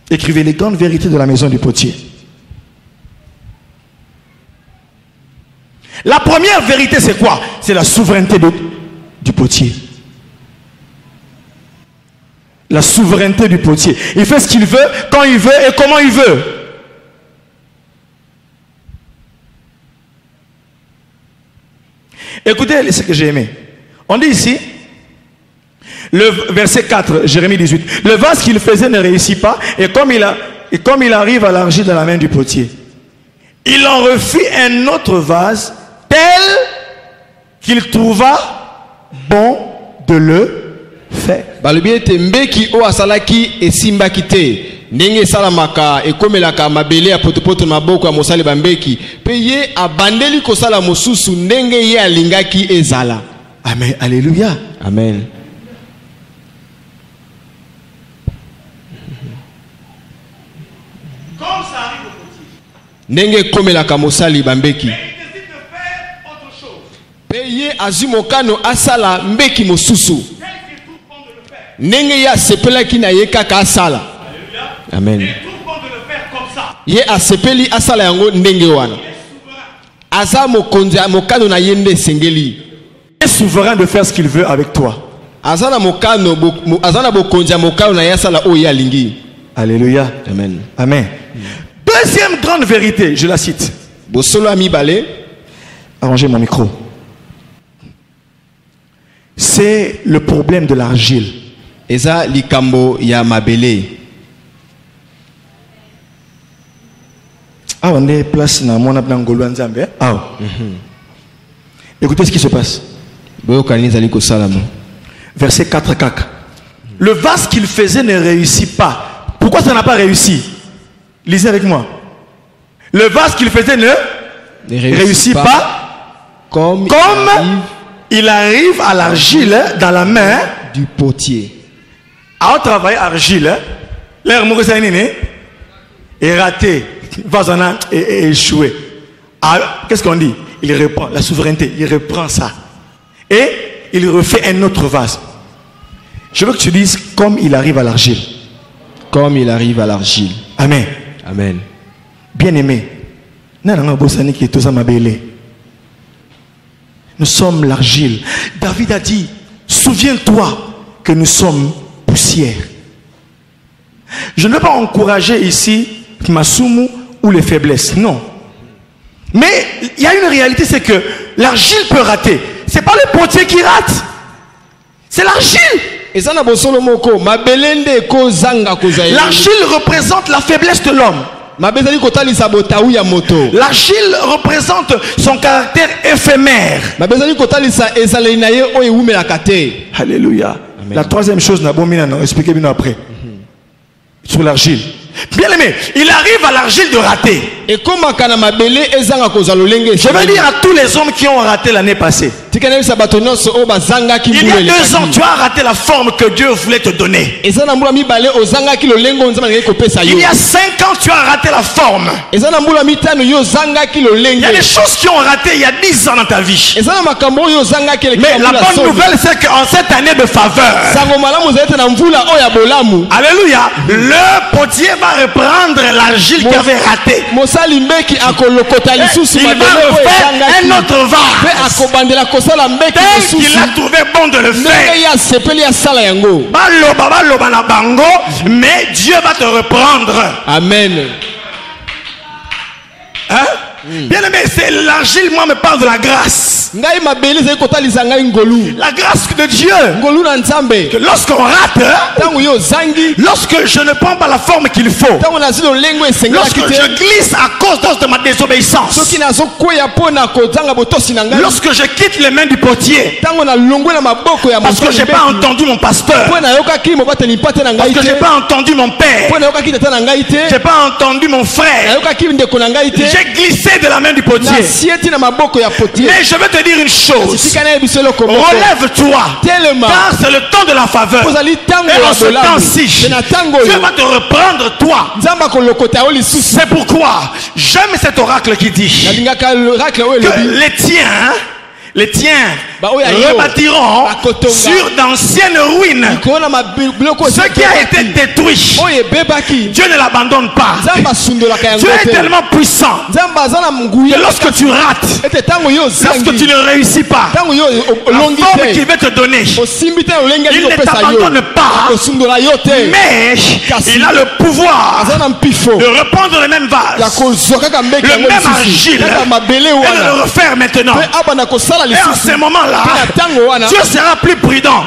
Écrivez les grandes vérités de la maison du potier. La première vérité, c'est quoi? C'est la souveraineté du potier. La souveraineté du potier. Il fait ce qu'il veut, quand il veut et comment il veut. Écoutez ce que j'ai aimé. On dit ici, le verset 4, Jérémie 18. Le vase qu'il faisait ne réussit pas, et comme il arrive à l'argile dans la main du potier, il en refit un autre vase tel qu'il trouva bon de le faire. Balobiete mbeki o asalaki esimbaki te. Ndenge salamaka ekomelaka mabele ya potopoto maboko ya mosali bambeki. Pe ye abandeli kosala mosusu ndenge ye alingaki ezala. Amen. Alléluia. Amen. Comme ça arrive au potier. Ndenge komelaka mosali bambeki. Mais il décide de faire autre chose. Pe ye azumokano asala mbeki mosusu. Tel qu'il trouve bon de le faire. Ndenge ya sepelaki na ye kaka asala. Alléluia. Amen. Il trouve bon de le faire comme ça. Ye asepeli asala yango ndenge wana. Aza mokonzi mokano na ye nde sengeli. Il est souverain de faire ce qu'il veut avec toi. Azana mokano azana bokonzi mokano na yasala o ya lingi. Alléluia. Amen. Amen. Deuxième grande vérité, je la cite. Bosolo ami balé. Arrangez mon micro. C'est le problème de l'argile. Eza likambo ya mabele. Ah, on est place dans mon abnangolo nzambe. Ah. Écoutez ce qui se passe. Verset 4 4. Le vase qu'il faisait ne réussit pas. Pourquoi ça n'a pas réussi? Lisez avec moi. Le vase qu'il faisait ne réussit pas comme il arrive à l'argile dans la main du potier. À travailler argile, l'air est raté, vase est échoué. Qu'est-ce qu'on dit? Il reprend la souveraineté, il reprend ça. Et il refait un autre vase. Je veux que tu dises comme il arrive à l'argile. Comme il arrive à l'argile. Amen. Amen. Bien-aimé, nous sommes l'argile. David a dit, souviens-toi que nous sommes poussière. Je ne veux pas encourager ici Masumu ou les faiblesses, non. Mais il y a une réalité, c'est que l'argile peut rater. C'est pas le potier qui rate, c'est l'argile. L'argile représente la faiblesse de l'homme. L'argile représente son caractère éphémère. Alléluia. Amen. La troisième chose, expliquez-moi après. Sur l'argile. Bien aimé, il arrive à l'argile de rater. Je veux dire à tous les hommes qui ont raté l'année passée. Il y a 2 ans, tu as raté la forme que Dieu voulait te donner. Il y a 5 ans, tu as raté la forme. Il y a des choses qui ont raté il y a 10 ans dans ta vie. Mais la bonne nouvelle, c'est qu'en cette année de faveur, alléluia, le potier va reprendre l'argile qui avait raté. Il va refaire un autre vase. Tel qu'il a trouvé bon de le faire. Mais Dieu va te reprendre. Amen. Hein? Bien aimé, c'est l'argile, moi me parle de la grâce. La grâce de Dieu. Que lorsqu'on rate, lorsque je ne prends pas la forme qu'il faut, lorsque je glisse à cause de ma désobéissance, lorsque je quitte les mains du potier, parce que je n'ai pas entendu mon pasteur, parce que je n'ai pas entendu mon père, je n'ai pas entendu mon frère, j'ai glissé de la main du potier. Mais je veux te dire une chose, relève-toi, car c'est le temps de la faveur. Et en ce temps-ci, Dieu va te reprendre toi. C'est pourquoi j'aime cet oracle qui dit que les tiens rebâtiront sur d'anciennes ruines ce qui a été détruit. Dieu ne l'abandonne pas. Dieu est tellement puissant que lorsque tu rates, lorsque tu ne réussis pas, la forme qu'il veut te donner, il ne t'abandonne pas, mais il a le pouvoir de reprendre le même vase, le même argile, et de le refaire maintenant. Et en ce moment-là, Dieu sera plus prudent.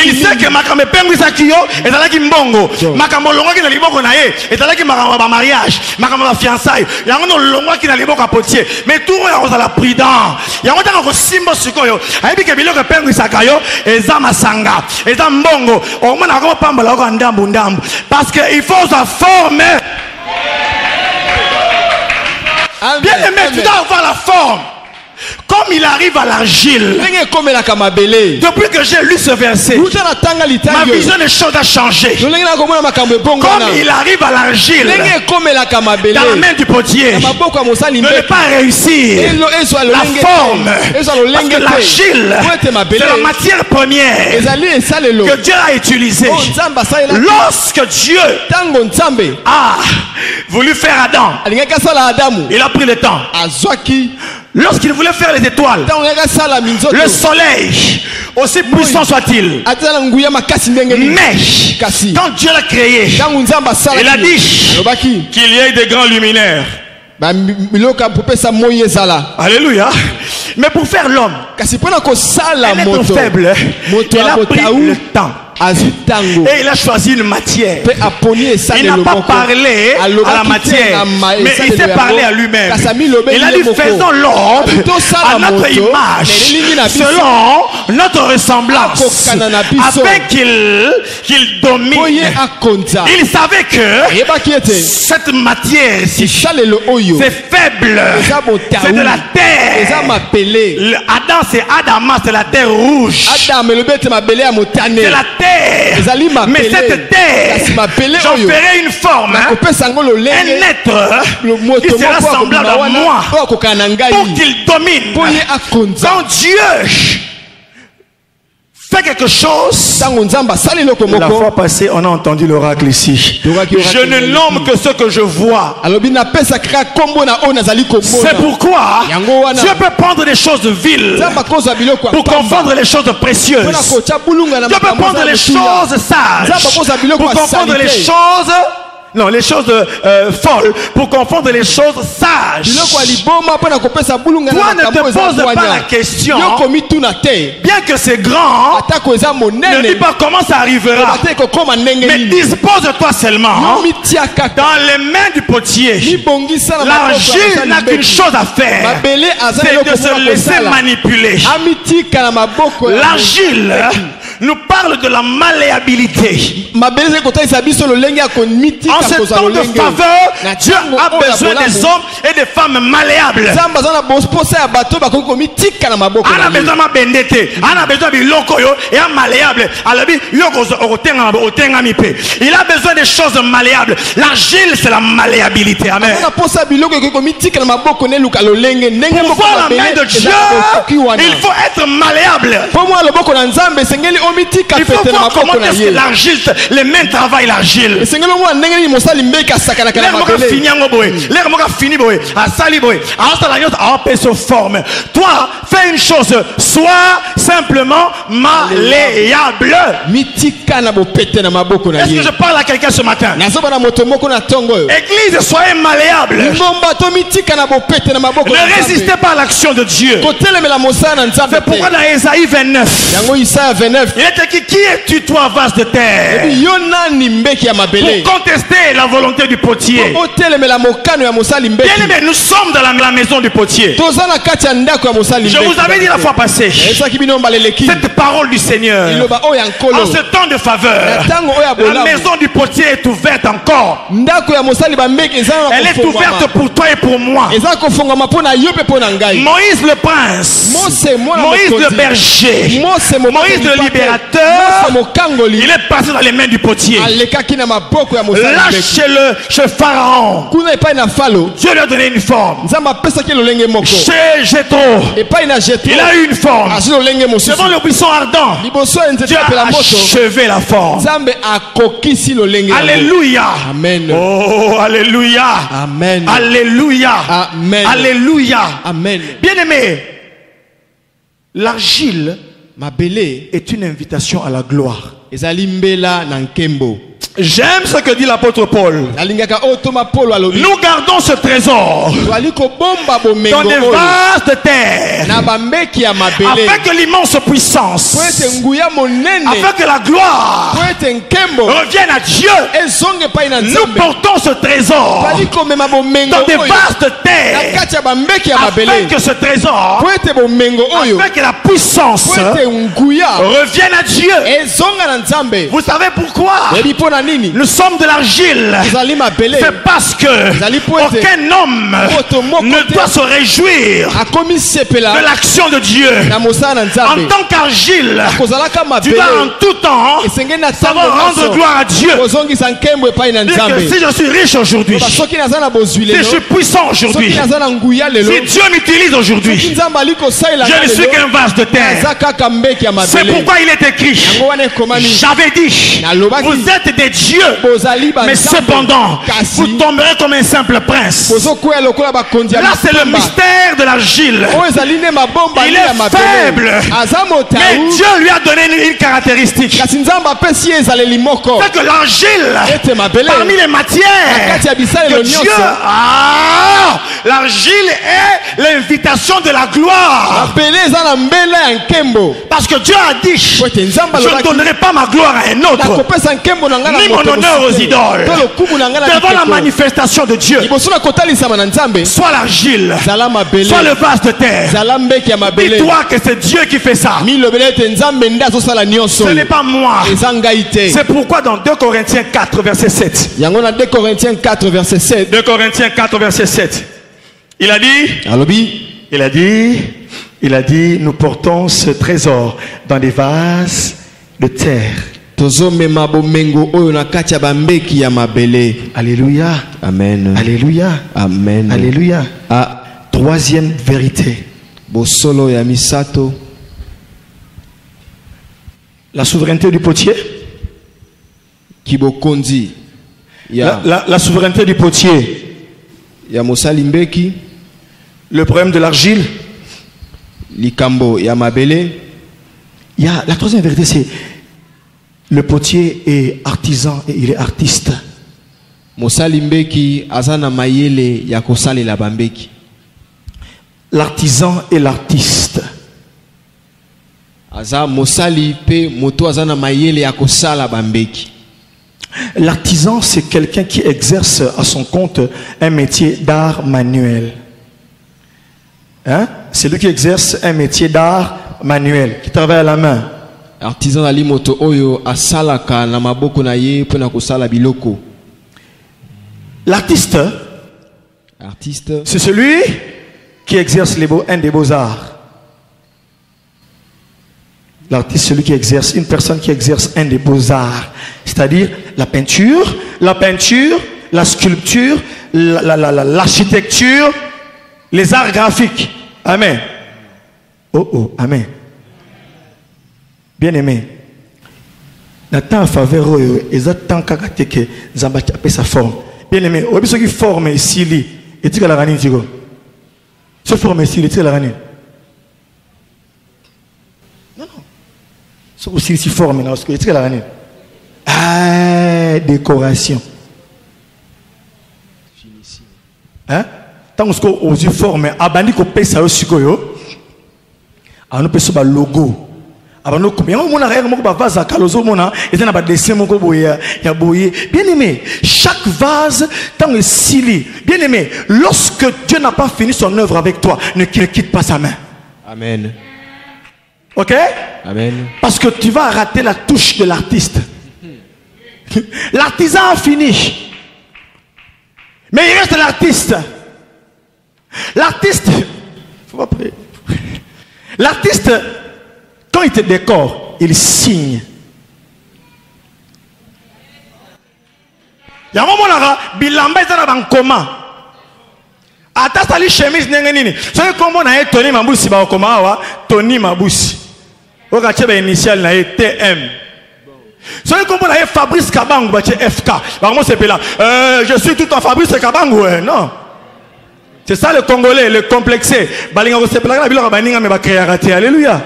Il sait que makambo pengwisa kiyo ezalaki mbongo. Makambo longwaki na liboko na ye ezalaki makambo ba mariage, makambo ba fiançailles. Yango no longwaki na liboko potier. Mais tout ya kozala prudent. Yango tanga ko simbo sikoyo. Ayebi ke biloko pengwisa kayo eza masanga, eza mbongo. Au moins na ko pambola ko ndambu ndambu. Parce que il faut sa forme. Bien aimé, tu dois avoir la forme. Comme il arrive à l'argile. Depuis que j'ai lu ce verset, ma vision des choses a changé. Comme il arrive à l'argile dans la main du potier, ne pas réussir la forme. Parce que l'argile, c'est la matière première que Dieu a utilisée. Lorsque Dieu a voulu faire Adam, il a pris le temps. Lorsqu'il voulait faire les étoiles, le soleil, aussi puissant soit-il, mais quand Dieu l'a créé, il a dit qu'il y ait des grands luminaires. Alléluia. Mais pour faire l'homme, un être faible, il a pris le temps. Et il a choisi une matière. Il n'a pas parlé à la matière, mais il s'est parlé à lui-même. Il a dit faisons l'homme à notre image, selon notre ressemblance, afin qu'il domine. Il savait que cette matière, c'est faible, c'est de la terre. Adam, c'est Adama, c'est la terre rouge. C'est la terre. Mais cette terre, j'en ferai une forme, un être qui sera semblable à moi pour qu'il domine. Quand Dieu fait quelque chose, la fois passée on a entendu l'oracle ici. Je ne nomme que ce que je vois. C'est pourquoi Dieu peut prendre des choses viles pour confondre les choses précieuses. Dieu peut prendre les choses sages pour confondre les choses, non, les choses folles pour confondre les choses sages. Toi ne te pose pas la question, bien que c'est grand, ne dis pas comment ça arrivera, mais dispose-toi seulement dans les mains du potier. L'argile n'a qu'une chose à faire, c'est de se laisser manipuler. L'argile nous parle de la malléabilité. En ce temps de faveur, Dieu a besoin des hommes et des femmes malléables. On a besoin de bendete, on a besoin de lokoyo et malléable. Il a besoin des choses malléables. L'argile, c'est la malléabilité. Amen. Pour voir la main de Dieu, il faut être malléable. Il faut voir comment est-ce que l'argile, les mains travaillent l'argile. Toi, fais une chose, sois simplement malléable. Est-ce que je parle à quelqu'un ce matin? Église, soyez malléable. Ne résistez pas à l'action de Dieu. C'est pourquoi dans Ésaïe 29, il est écrit: qui es-tu, toi, vase de terre, pour contester la volonté du potier? Bien aimé, nous sommes dans la maison du potier. Je vous avais dit la fois passée, cette parole du Seigneur, en ce temps de faveur, la maison du potier est ouverte encore. Elle est ouverte pour toi et pour moi. Moïse le prince, Moïse le berger, Moïse le libérateur, il est passé dans les mains du potier. Là, chez Pharaon, Dieu lui a donné une forme. Chez Jétro, il a eu une forme. Devant le buisson ardent, Dieu a achevé la forme. Alléluia. Amen. Oh, alléluia. Amen. Alléluia. Amen. Alléluia. Amen. Bien-aimé, l'argile est une invitation à la gloire. J'aime ce que dit l'apôtre Paul. Nous gardons ce trésor dans des vases de terre, afin que l'immense puissance, afin que la gloire revienne à Dieu. Nous portons ce trésor dans des vases de terre, afin que ce trésor, afin que la puissance revienne à Dieu. Vous savez pourquoi? Nous sommes de l'argile. C'est parce que aucun homme ne doit se réjouir de l'action de Dieu. En tant qu'argile, tu dois en tout temps savoir rendre gloire à Dieu. Si je suis riche aujourd'hui, si je suis puissant aujourd'hui, si Dieu m'utilise aujourd'hui, je ne suis qu'un vase de terre. C'est pourquoi il est écrit, j'avais dit, vous êtes des dieux, mais cependant vous tomberez comme un simple prince. Là c'est le mystère de l'argile. Il est faible, mais Dieu lui a donné une caractéristique, c'est que l'argile, parmi les matières de Dieu, l'argile est l'invitation de la gloire. Parce que Dieu a dit, je ne donnerai pas ma gloire à un autre, ni mon honneur aux idoles. Devant la manifestation de Dieu, soit l'argile, soit le vase de terre, dis-toi que c'est Dieu qui fait ça. Ce n'est pas moi. C'est pourquoi dans 2 Corinthiens 4 verset 7, 2 Corinthiens 4 verset 7, 2 Corinthiens 4 verset 7, il a dit, nous portons ce trésor dans des vases de terre. Alléluia. Amen. Alléluia. Amen. Alléluia. Troisième vérité. La souveraineté du potier. La souveraineté du potier. Le problème de l'argile. La troisième vérité, c'est le potier est artisan et il est artiste. L'artisan et l'artiste. L'artisan, c'est quelqu'un qui exerce à son compte un métier d'art manuel. Hein? C'est lui qui exerce un métier d'art manuel, qui travaille à la main. Artisan ali moto oyo asalaka na maboko na ye pona kosala biloko. L'artiste, c'est celui qui exerce un des beaux-arts. L'artiste, celui qui exerce, une personne qui exerce un des beaux-arts, c'est-à-dire la peinture, la sculpture, l'architecture, les arts graphiques. Amen. Amen. Bien aimé, Nathan en faveur exactement que Zambaki a sa forme. Bien aimé, au besoin qui forme ici, et tu as la ranine, ce forme ici, tu as la ranine. Non. Ce aussi si forme là, parce que tu as la ranine. Décoration. Hein? Tant que vous avez formé, abandonné que paye ça aussi koyo. On peut se battre logo. Bien aimé, chaque vase tant que sili. Bien aimé, lorsque Dieu n'a pas fini son œuvre avec toi, ne quitte pas sa main. Amen. Ok? Amen. Parce que tu vas rater la touche de l'artiste. L'artisan a fini, mais il reste l'artiste. L'artiste, quand il te décore, il signe. Il y a un moment là, bilamba est dans un coma. Attends, les chemises n'est nini. C'est comme on a Tony Mabousi ba coma wa Tony Mabousi. Au cas où initial na TM. C'est comme on a Fabrice Kabangu ba FK. Vraiment c'est là. Je suis tout en Fabrice Kabangu. Non. C'est ça le Congolais, le complexé. Alléluia.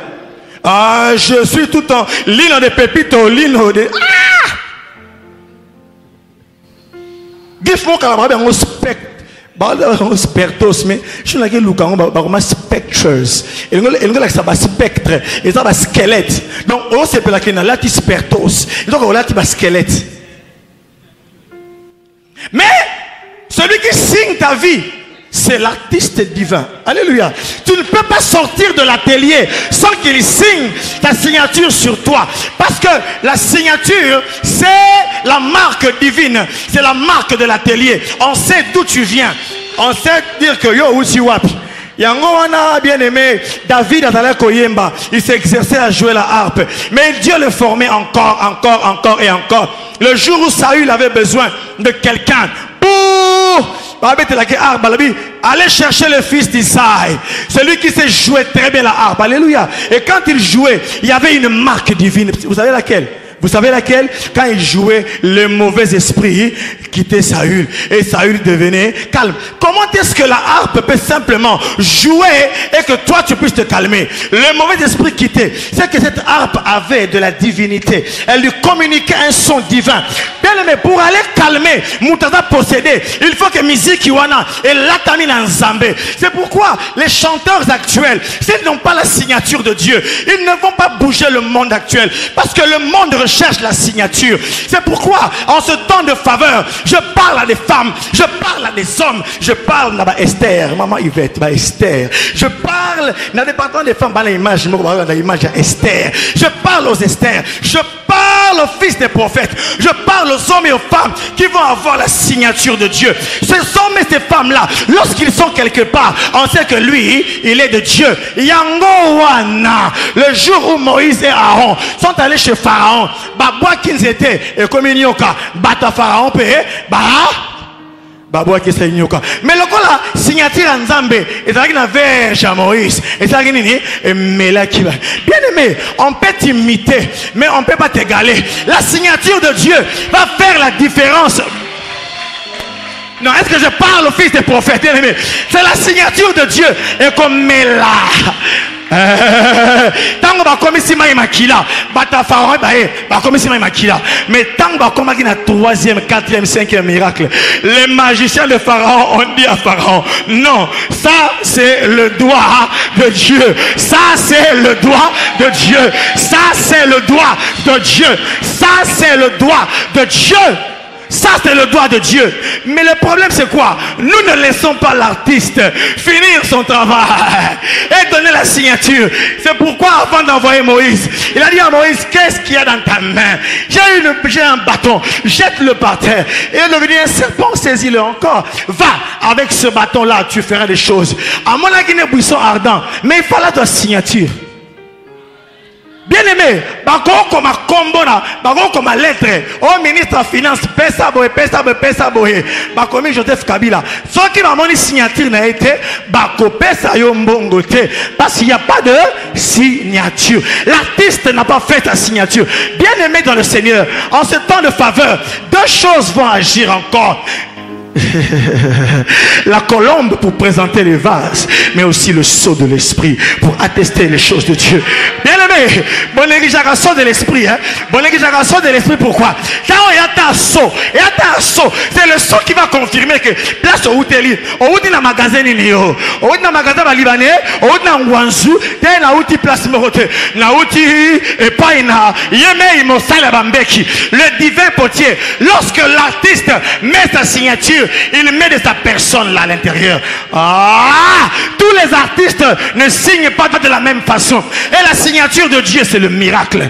Je suis tout en l'île de pépito, l'île de... Gif mon calabra on spectre. On spectos mais je n'ai que Lucango bah spectures. Et on ça va spectre et ça va squelette. Donc on se peut la que là tu spectos. Donc on là tu vas squelette. Mais celui qui signe ta vie, c'est l'artiste divin. Alléluia. Tu ne peux pas sortir de l'atelier sans qu'il signe ta signature sur toi. Parce que la signature, c'est la marque divine. C'est la marque de l'atelier. On sait d'où tu viens. On sait dire que yo ou si wapi. Yango wana bien aimé, David a koyemba, il s'exerçait à jouer la harpe. Mais Dieu le formait encore et encore. Le jour où Saül avait besoin de quelqu'un pour aller chercher le fils d'Isaïe, celui qui sait jouer très bien la harpe. Alléluia. Et quand il jouait, il y avait une marque divine. Vous savez laquelle? Vous savez laquelle? Quand il jouait, le mauvais esprit quittait Saül et Saül devenait calme. Comment est-ce que la harpe peut simplement jouer et que toi tu puisses te calmer? Le mauvais esprit quittait. C'est que cette harpe avait de la divinité. Elle lui communiquait un son divin. Bien aimé, pour aller calmer Moutaza possédé, il faut que musique Iwana et l'atamine en Zambé. C'est pourquoi les chanteurs actuels, s'ils n'ont pas la signature de Dieu, ils ne vont pas bouger le monde actuel. Parce que le monde recherche la signature. C'est pourquoi en ce temps de faveur, je parle à des femmes, je parle à des hommes, je parle à Esther, maman Yvette, Esther. Je parle dans le département des femmes, dans l'image Esther. Je parle aux Esther, je parle aux fils des prophètes, je parle aux hommes et aux femmes qui vont avoir la signature de Dieu. Ces hommes et ces femmes-là, lorsqu'ils sont quelque part, on sait que lui, il est de Dieu. Yango wana, le jour où Moïse et Aaron sont allés chez Pharaon, Babwa qu'ils étaient, et comme il y a bata Pharaon payé, Babwa qui s'est nyoka. Mais le coup là, signature en Zambé, et ça qui n'a verge à Moïse, et ça qui n'est mais là qui va. Bien aimé, on peut t'imiter, mais on ne peut pas t'égaler. La signature de Dieu va faire la différence. Non, est-ce que je parle au fils des prophètes? Bien aimé, c'est la signature de Dieu. Et comme mais là. Tango ba komisi mai makila bata Pharaon ba komisi mai makila mais tango ba komaki na 3e 4e 5e miracle, les magiciens de Pharaon ont dit à Pharaon non, ça c'est le doigt de Dieu, ça c'est le doigt de Dieu, ça c'est le doigt de Dieu, ça c'est le doigt de Dieu. Ça c'est le doigt de Dieu. Mais le problème c'est quoi? Nous ne laissons pas l'artiste finir son travail et donner la signature. C'est pourquoi avant d'envoyer Moïse, il a dit à Moïse, qu'est-ce qu'il y a dans ta main? J'ai un bâton, jette-le par terre. Et il est devenu un serpent, saisis-le encore. Va, avec ce bâton là tu feras des choses. À mon avis, un buisson ardent, mais il fallait ta signature. Bien aimé, bako comme un combo na, bako comme une lettre. Au ministre de Finance, pesa boye. Bako mi Joseph Kabila. Ce qui m'a montré signature n'a été, bako pesa yo mbongo te. Parce qu'il n'y a pas de signature. L'artiste n'a pas fait sa signature. Bien aimé dans le Seigneur, en ce temps de faveur, deux choses vont agir encore. La colombe pour présenter les vases, mais aussi le sceau de l'esprit pour attester les choses de Dieu. Bien aimé, bonne exagération de l'esprit, hein? Bonne exagération de l'esprit, pourquoi? Quand il y a un sceau, c'est le sceau qui va confirmer que place au hôtel, au hôtel dans magasin nio, au hôtel dans magasin libanais, au hôtel dans Wanzou, t'es na hôtel place morote, na hôtel et pas ina, yeme imosala bambeki, le divin potier. Lorsque l'artiste met sa signature, il met de sa personne là à l'intérieur. Tous les artistes ne signent pas de la même façon. Et la signature de Dieu, c'est le miracle.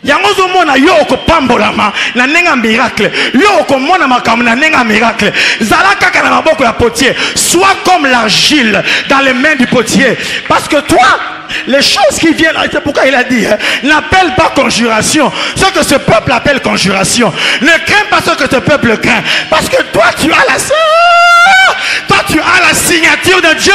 Yangozo mona yo ko pambolama na nenga miracle. Yo ko mona makam na nenga miracle. Zalaka kana maboko ya potier. Sois comme l'argile dans les mains du potier. Parce que toi, les choses qui viennent, c'est pourquoi il a dit, n'appelle pas conjuration. Ce que ce peuple appelle conjuration. Ne crains pas ce que ce peuple craint. Parce que toi, tu as la signature de Dieu.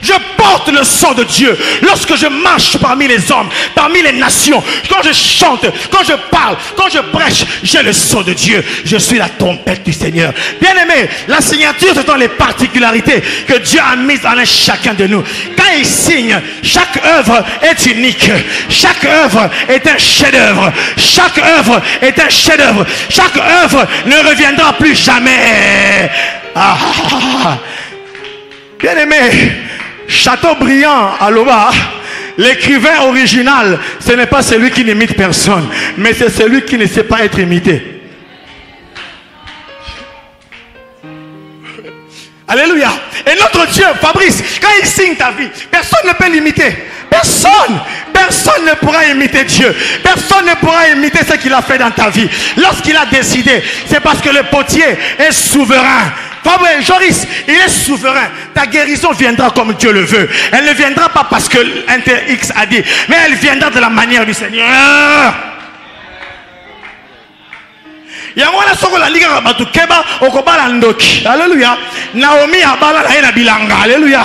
Je porte le sang de Dieu. Lorsque je marche parmi les hommes, parmi les nations, quand je chante, quand je parle, quand je prêche, j'ai le sang de Dieu. Je suis la trompette du Seigneur. Bien-aimé, la signature, ce sont les particularités que Dieu a mises en chacun de nous. Quand il signe, chaque œuvre est unique. Chaque œuvre est un chef-d'œuvre. Chaque œuvre est un chef-d'œuvre. Chaque œuvre ne reviendra plus jamais. Bien-aimé, Chateaubriand à Loba, l'écrivain original, ce n'est pas celui qui n'imite personne, mais c'est celui qui ne sait pas être imité. Alléluia. Et notre Dieu, Fabrice, quand il signe ta vie, personne ne peut l'imiter. Personne ne pourra imiter Dieu. Personne ne pourra imiter ce qu'il a fait dans ta vie. Lorsqu'il a décidé, c'est parce que le potier est souverain. Fabrice, Joris, il est souverain. Ta guérison viendra comme Dieu le veut. Elle ne viendra pas parce que Inter X a dit, mais elle viendra de la manière du Seigneur. Alléluia. Naomi abala na bilanga. Alléluia.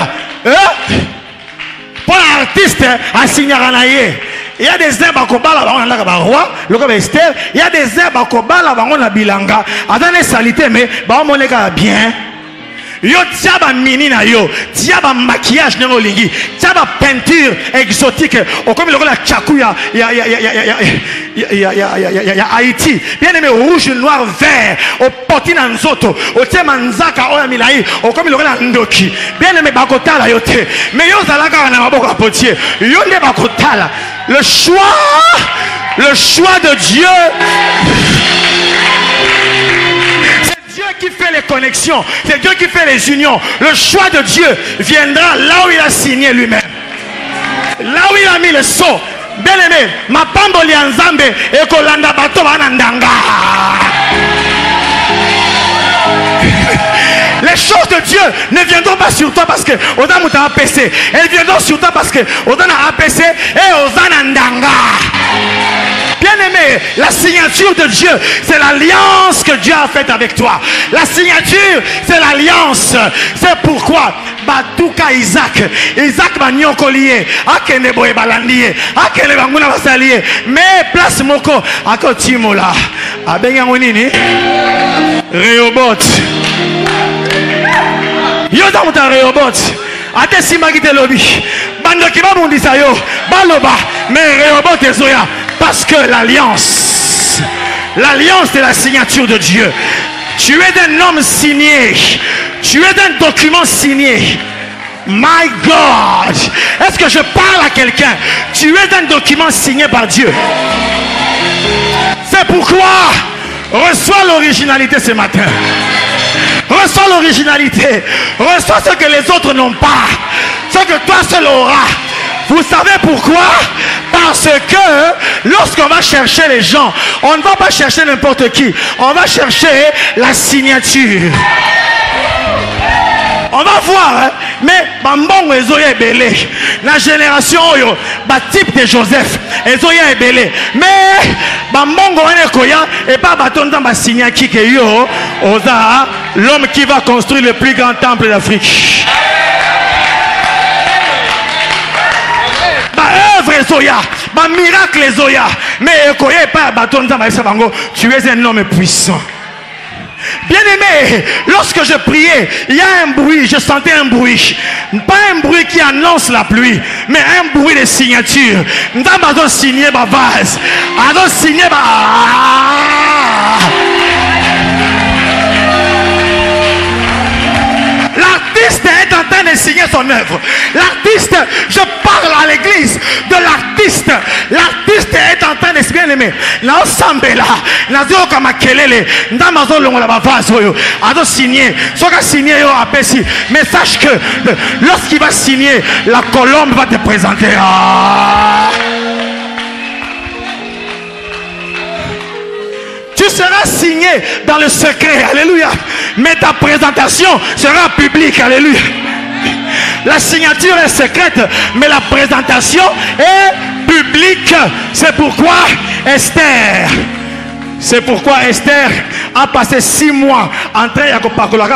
Pour l'artiste à signer. Il y a des herbes à kobala ba roi, le comme Esther. Il y a des herbes à kobala ba bilanga. Adane salité mais ba moneka bien. Yo tiaba mini na yo, tiaba maquillage na olingi, tiaba peinture exotique, au comme le la chakuya ya Haïti. Bien aimé rouge, noir, vert, au potina nzoto, au tema nzaka oya milai, au comme le la ndoki. Bien aimé bakotala yo te. Mais yo zalaka na maboko potier. Yo ne bakotala. Le choix de Dieu. Dieu qui fait les connexions, c'est Dieu qui fait les unions. Le choix de Dieu viendra là où il a signé lui-même, là où il a mis le sceau. Bien aimé, ma pamboli anzambe et kolanda bato banandanga. Les choses de Dieu ne viendront pas sur toi parce que Odan a APC. Elles viendront sur toi parce que Odan a APC et Ozanandanga. Bien-aimé, la signature de Dieu, c'est l'alliance que Dieu a faite avec toi. La signature, c'est l'alliance. C'est pourquoi Batuka Isaac Magnon lié, Akene Boye Balandier, Akene Banguna Basalier, mais place Moko, Akotimola, Abenyangonini, Rehoboth. Yoda muta Rehoboth. Ate simagite lobi. Bando kiba bundisa yo. Baloba. Mais Rehoboth ezoya. Parce que l'alliance c'est la signature de Dieu. Tu es d'un homme signé. Tu es d'un document signé. My God. Est-ce que je parle à quelqu'un? Tu es d'un document signé par Dieu. C'est pourquoi reçois l'originalité ce matin. Reçois l'originalité. Reçois ce que les autres n'ont pas. Ce que toi seul auras. Vous savez pourquoi? Parce que lorsqu'on va chercher les gens, on ne va pas chercher n'importe qui. On va chercher la signature. On va voir, hein? Mais Bambongo Ezoya Ebele, la génération Oyo, type de Joseph, Ezoya Ebele. Mais Bambongo Enekoya et pas Batonda Basigna Kikeyo, Oza, l'homme qui va construire le plus grand temple d'Afrique. Zoya, miracle Zoya, mais tu es un homme puissant. Bien-aimé, lorsque je priais, il y a un bruit, je sentais un bruit. Pas un bruit qui annonce la pluie, mais un bruit de signature. Nous avons signé ma vase. Nous avons signé ma... L'artiste est en train de signer son œuvre. L'artiste, je parle à l'église de l'artiste. L'artiste est en train de se bien aimer. La Osambela, la Zoka Makelele, Ndamazo Longola Bavazo, Ado signé, Soka signé yo apesi. Mais sache que lorsqu'il va signer, la colombe va te présenter. Tu seras signé dans le secret, alléluia. Mais ta présentation sera publique, alléluia. La signature est secrète, mais la présentation est publique. C'est pourquoi Esther a passé 6 mois en train de parcourir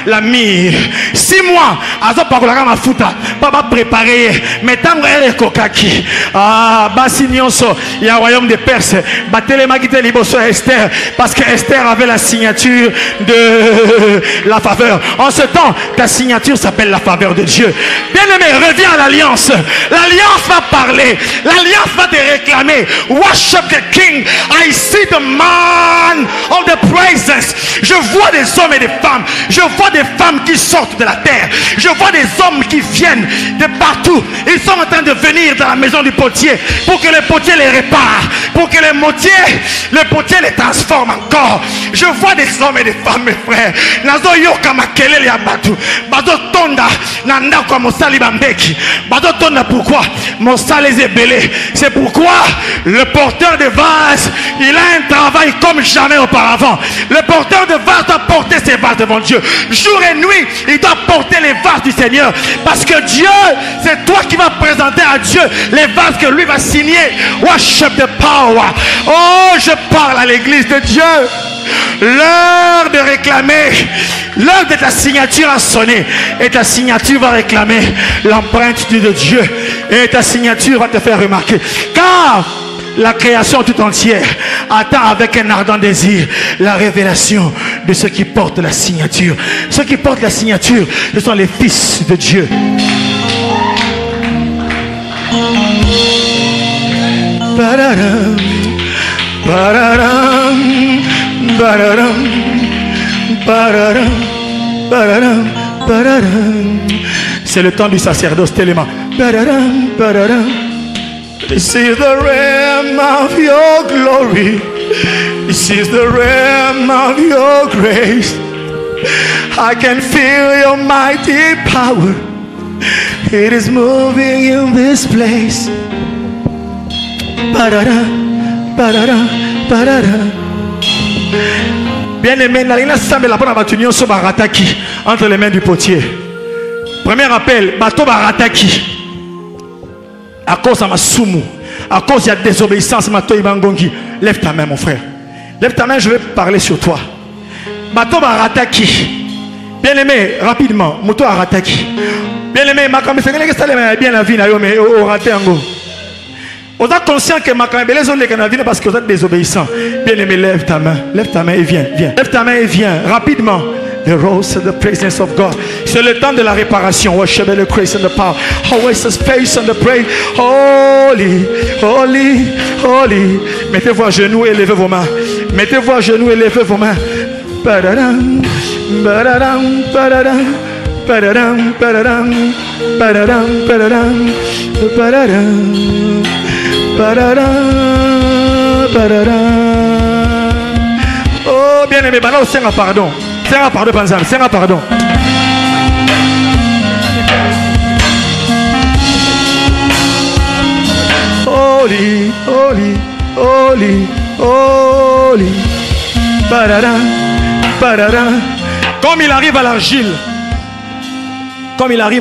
la mire. 6 mois à parcourir ma futa. Papa préparé. Mais tant elle est kokaki. Ah, Bassinionso, il y a un royaume de Perse. Batele Magite Liboso Esther. Parce que Esther avait la signature de la faveur. En ce temps, ta signature s'appelle la faveur de Dieu. Bien-aimé, reviens à l'alliance. L'alliance va parler. L'alliance va te réclamer. Worship the King. I see the man of the presence. Je vois des hommes et des femmes. Je vois des femmes qui sortent de la terre. Je vois des hommes qui viennent de partout. Ils sont en train de venir dans la maison du potier pour que le potier les répare. Pour que le potier les transforme encore. Je vois des hommes et des femmes, mes frères. Nazo yoka makelele ya batu. Bazo tonda nanda kwa mosali bambeki. Bazo tonda pourquoi? Mosali les belé. C'est pourquoi le porteur de vase, il a un travail comme jamais auparavant. Le porteur de vase doit porter ses vases devant Dieu. Jour et nuit, il doit porter les vases du Seigneur. Parce que Dieu, c'est toi qui vas présenter à Dieu les vases que lui va signer. Worship the power. Oh, je parle à l'église de Dieu. L'heure de réclamer, l'heure de ta signature a sonné. Et ta signature va réclamer l'empreinte de Dieu. Et ta signature va te faire remarquer. Car la création tout entière attend avec un ardent désir la révélation de ceux qui portent la signature. Ceux qui portent la signature, ce sont les fils de Dieu. Bararam, bararam, bararam, bararam, bararam, bararam. C'est le temps du sacerdoce tellement. Bararam, bararam. This is the realm of your glory. This is the realm of your grace. I can feel your mighty power. It is moving in this place. Parara, parara, parara. Bien-aimé, Nalina Sambe la bonne batunio so barataki entre les mains du potier. Premier appel, bateau barataki. À cause de ma soumou, à cause de la désobéissance, lève ta main, mon frère. Lève ta main, je vais parler sur toi. Bateau barataki. Bien-aimé, rapidement, moto arataki. Bien-aimé, ma caméra, c'est bien la vie, mais au raté en go. On est conscient que ma caméra, les autres les parce que vous êtes désobéissants. Bien-aimé, lève ta main et viens, viens. Lève ta main et viens, rapidement. The rose of the presence of God. C'est le temps de la réparation. Worship the grace and the power. Always the space and the praise. Holy, holy, holy. Mettez-vous à genoux et levez vos mains. Mettez-vous à genoux et levez vos mains. Pararam, pararam, pararam, pararam, pararam, pararam, pararam, pararam, pararam, pararam. Oh, bien aimé, maintenant, c'est un pardon. C'est un pardon, c'est un pardon. Holy, holy, holy, holy. Parara, parara. Comme il arrive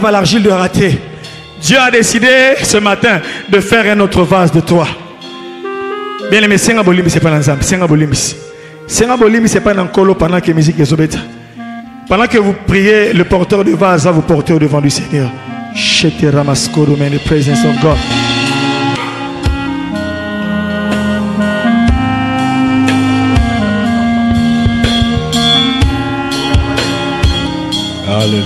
à l'argile, de rater, Dieu a décidé ce matin de faire un autre vase de toi. Bien aimé, c'est un bolim, c'est pas l'ensemble, c'est un bolim. C'est un bolim, c'est pas un colo pendant que la musique est sobeta. Pendant que vous priez, le porteur de vase va vous porter au devant du Seigneur. Shete ramaskoro, man, the presence of God. Alléluia.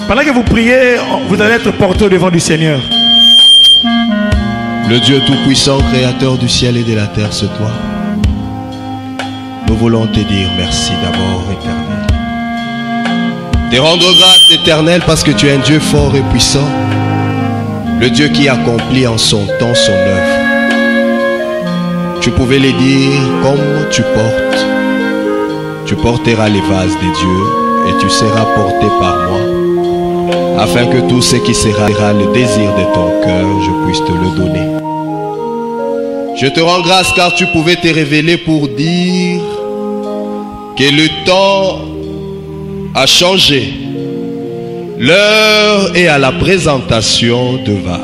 Pendant que vous priez, vous allez être porteur devant du Seigneur. Le Dieu Tout-Puissant, Créateur du ciel et de la terre, c'est toi. Nous voulons te dire merci d'abord, Éternel. Te rendre grâce, Éternel, parce que tu es un Dieu fort et puissant. Le Dieu qui accomplit en son temps son œuvre. Tu pouvais les dire comme tu portes. Tu porteras les vases des dieux et tu seras porté par moi, afin que tout ce qui sera le désir de ton cœur, je puisse te le donner. Je te rends grâce car tu pouvais te révéler pour dire que le temps a changé. L'heure est à la présentation de vases.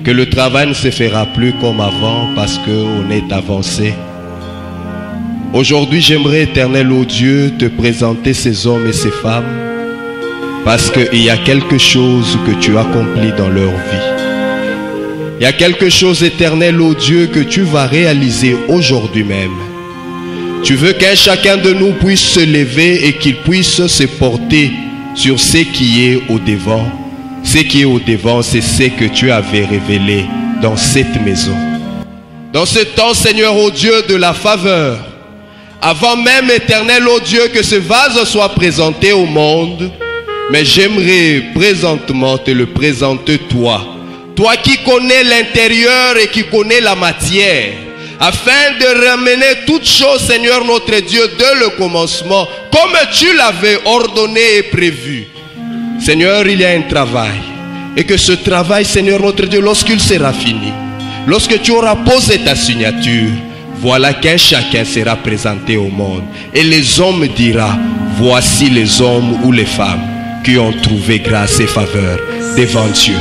Que le travail ne se fera plus comme avant parce qu'on est avancé. Aujourd'hui, j'aimerais, éternel ô Dieu, te présenter ces hommes et ces femmes parce qu'il y a quelque chose que tu accomplis dans leur vie. Il y a quelque chose, éternel ô Dieu, que tu vas réaliser aujourd'hui même. Tu veux qu'un chacun de nous puisse se lever et qu'il puisse se porter sur ce qui est au devant. Ce qui est au devant, c'est ce que tu avais révélé dans cette maison. Dans ce temps, Seigneur ô Dieu, de la faveur, avant même, éternel ô Dieu, que ce vase soit présenté au monde, mais j'aimerais présentement te le présenter toi. Toi qui connais l'intérieur et qui connais la matière, afin de ramener toutes choses, Seigneur notre Dieu, dès le commencement, comme tu l'avais ordonné et prévu. Seigneur, il y a un travail. Et que ce travail, Seigneur notre Dieu, lorsqu'il sera fini, lorsque tu auras posé ta signature, voilà qu'un chacun sera présenté au monde. Et les hommes diront, voici les hommes ou les femmes qui ont trouvé grâce et faveur devant Dieu.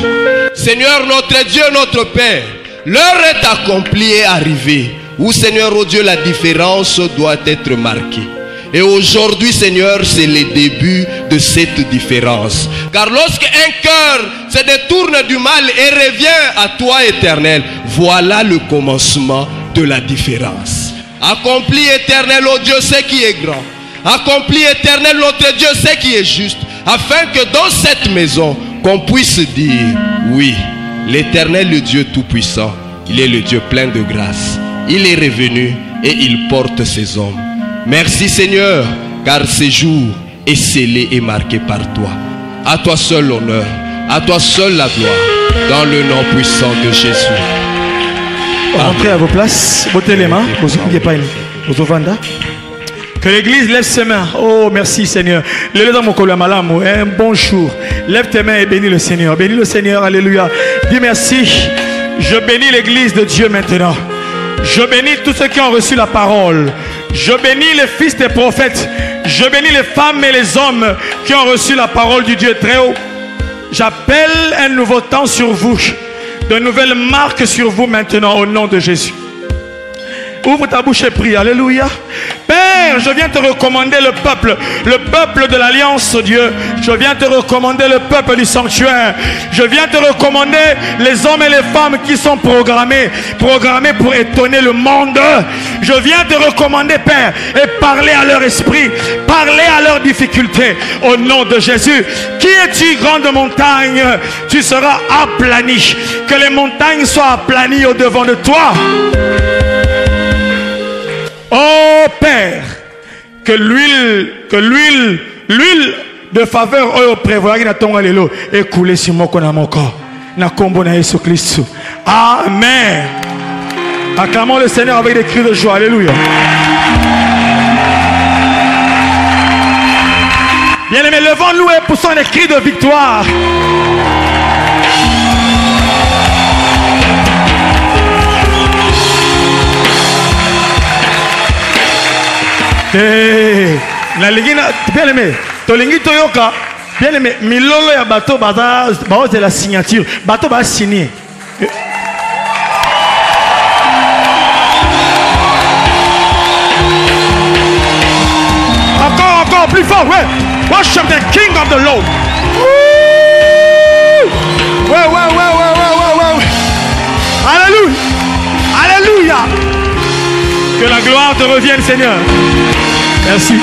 Seigneur notre Dieu, notre Père, l'heure est accomplie et arrivée, où Seigneur, oh Dieu, la différence doit être marquée. Et aujourd'hui, Seigneur, c'est le début de cette différence. Car lorsqu'un cœur se détourne du mal et revient à toi, Éternel, voilà le commencement de la différence. Accomplis, Éternel, oh Dieu, ce qui est grand. Accomplis, Éternel, notre Dieu, ce qui est juste. Afin que dans cette maison, qu'on puisse dire, oui, l'Éternel, le Dieu Tout-Puissant, il est le Dieu plein de grâce. Il est revenu et il porte ses hommes. Merci Seigneur, car ce jour est scellé et marqué par toi. À toi seul l'honneur, à toi seul la gloire, dans le nom puissant de Jésus. Entrez à vos places, votez les mains. Que l'église lève ses mains. Oh, merci Seigneur. Un bon jour. Lève tes mains et bénis le Seigneur. Bénis le Seigneur, alléluia. Dis merci. Je bénis l'église de Dieu maintenant. Je bénis tous ceux qui ont reçu la parole. Je bénis les fils des prophètes. Je bénis les femmes et les hommes qui ont reçu la parole du Dieu très haut. J'appelle un nouveau temps sur vous. De nouvelles marques sur vous maintenant au nom de Jésus. Ouvre ta bouche et prie. Alléluia. Père, je viens te recommander le peuple de l'Alliance, Dieu. Je viens te recommander le peuple du sanctuaire. Je viens te recommander les hommes et les femmes qui sont programmés pour étonner le monde. Je viens te recommander, Père, et parler à leur esprit, parler à leurs difficultés. Au nom de Jésus. Qui es-tu, grande montagne? Tu seras aplani. Que les montagnes soient aplanies au devant de toi. Oh Père, que l'huile de faveur au prévoir est coulée sur mon corps. Na combo na Jésus Christ. Amen. Acclamons le Seigneur avec des cris de joie. Alléluia. Bien aimés, levons-nous et poussons des cris de victoire. La ligina, bien aimé, tolingi toyoka, bien aimé, milolo ya bateau baza de la signature, bateau va signer. Encore, plus fort, ouais. Worship the King of the Lord. Ouais. Alléluia, alléluia. Que la gloire te revienne, Seigneur. Merci.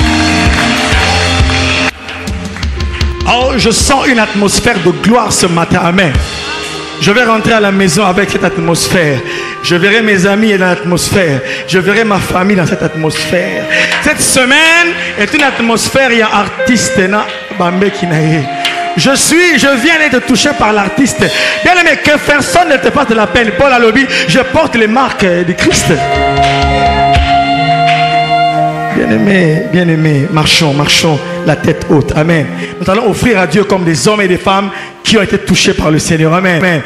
Oh, je sens une atmosphère de gloire ce matin. Amen. Je vais rentrer à la maison avec cette atmosphère. Je verrai mes amis dans l'atmosphère. Je verrai ma famille dans cette atmosphère. Cette semaine est une atmosphère. Il y a artiste. Je viens d'être touché par l'artiste. Bien aimé, que personne ne te fasse de la peine. Paul a lobby, je porte les marques de Christ. Bien aimé, marchons, la tête haute. Amen. Nous allons offrir à Dieu comme des hommes et des femmes qui ont été touchés par le Seigneur. Amen.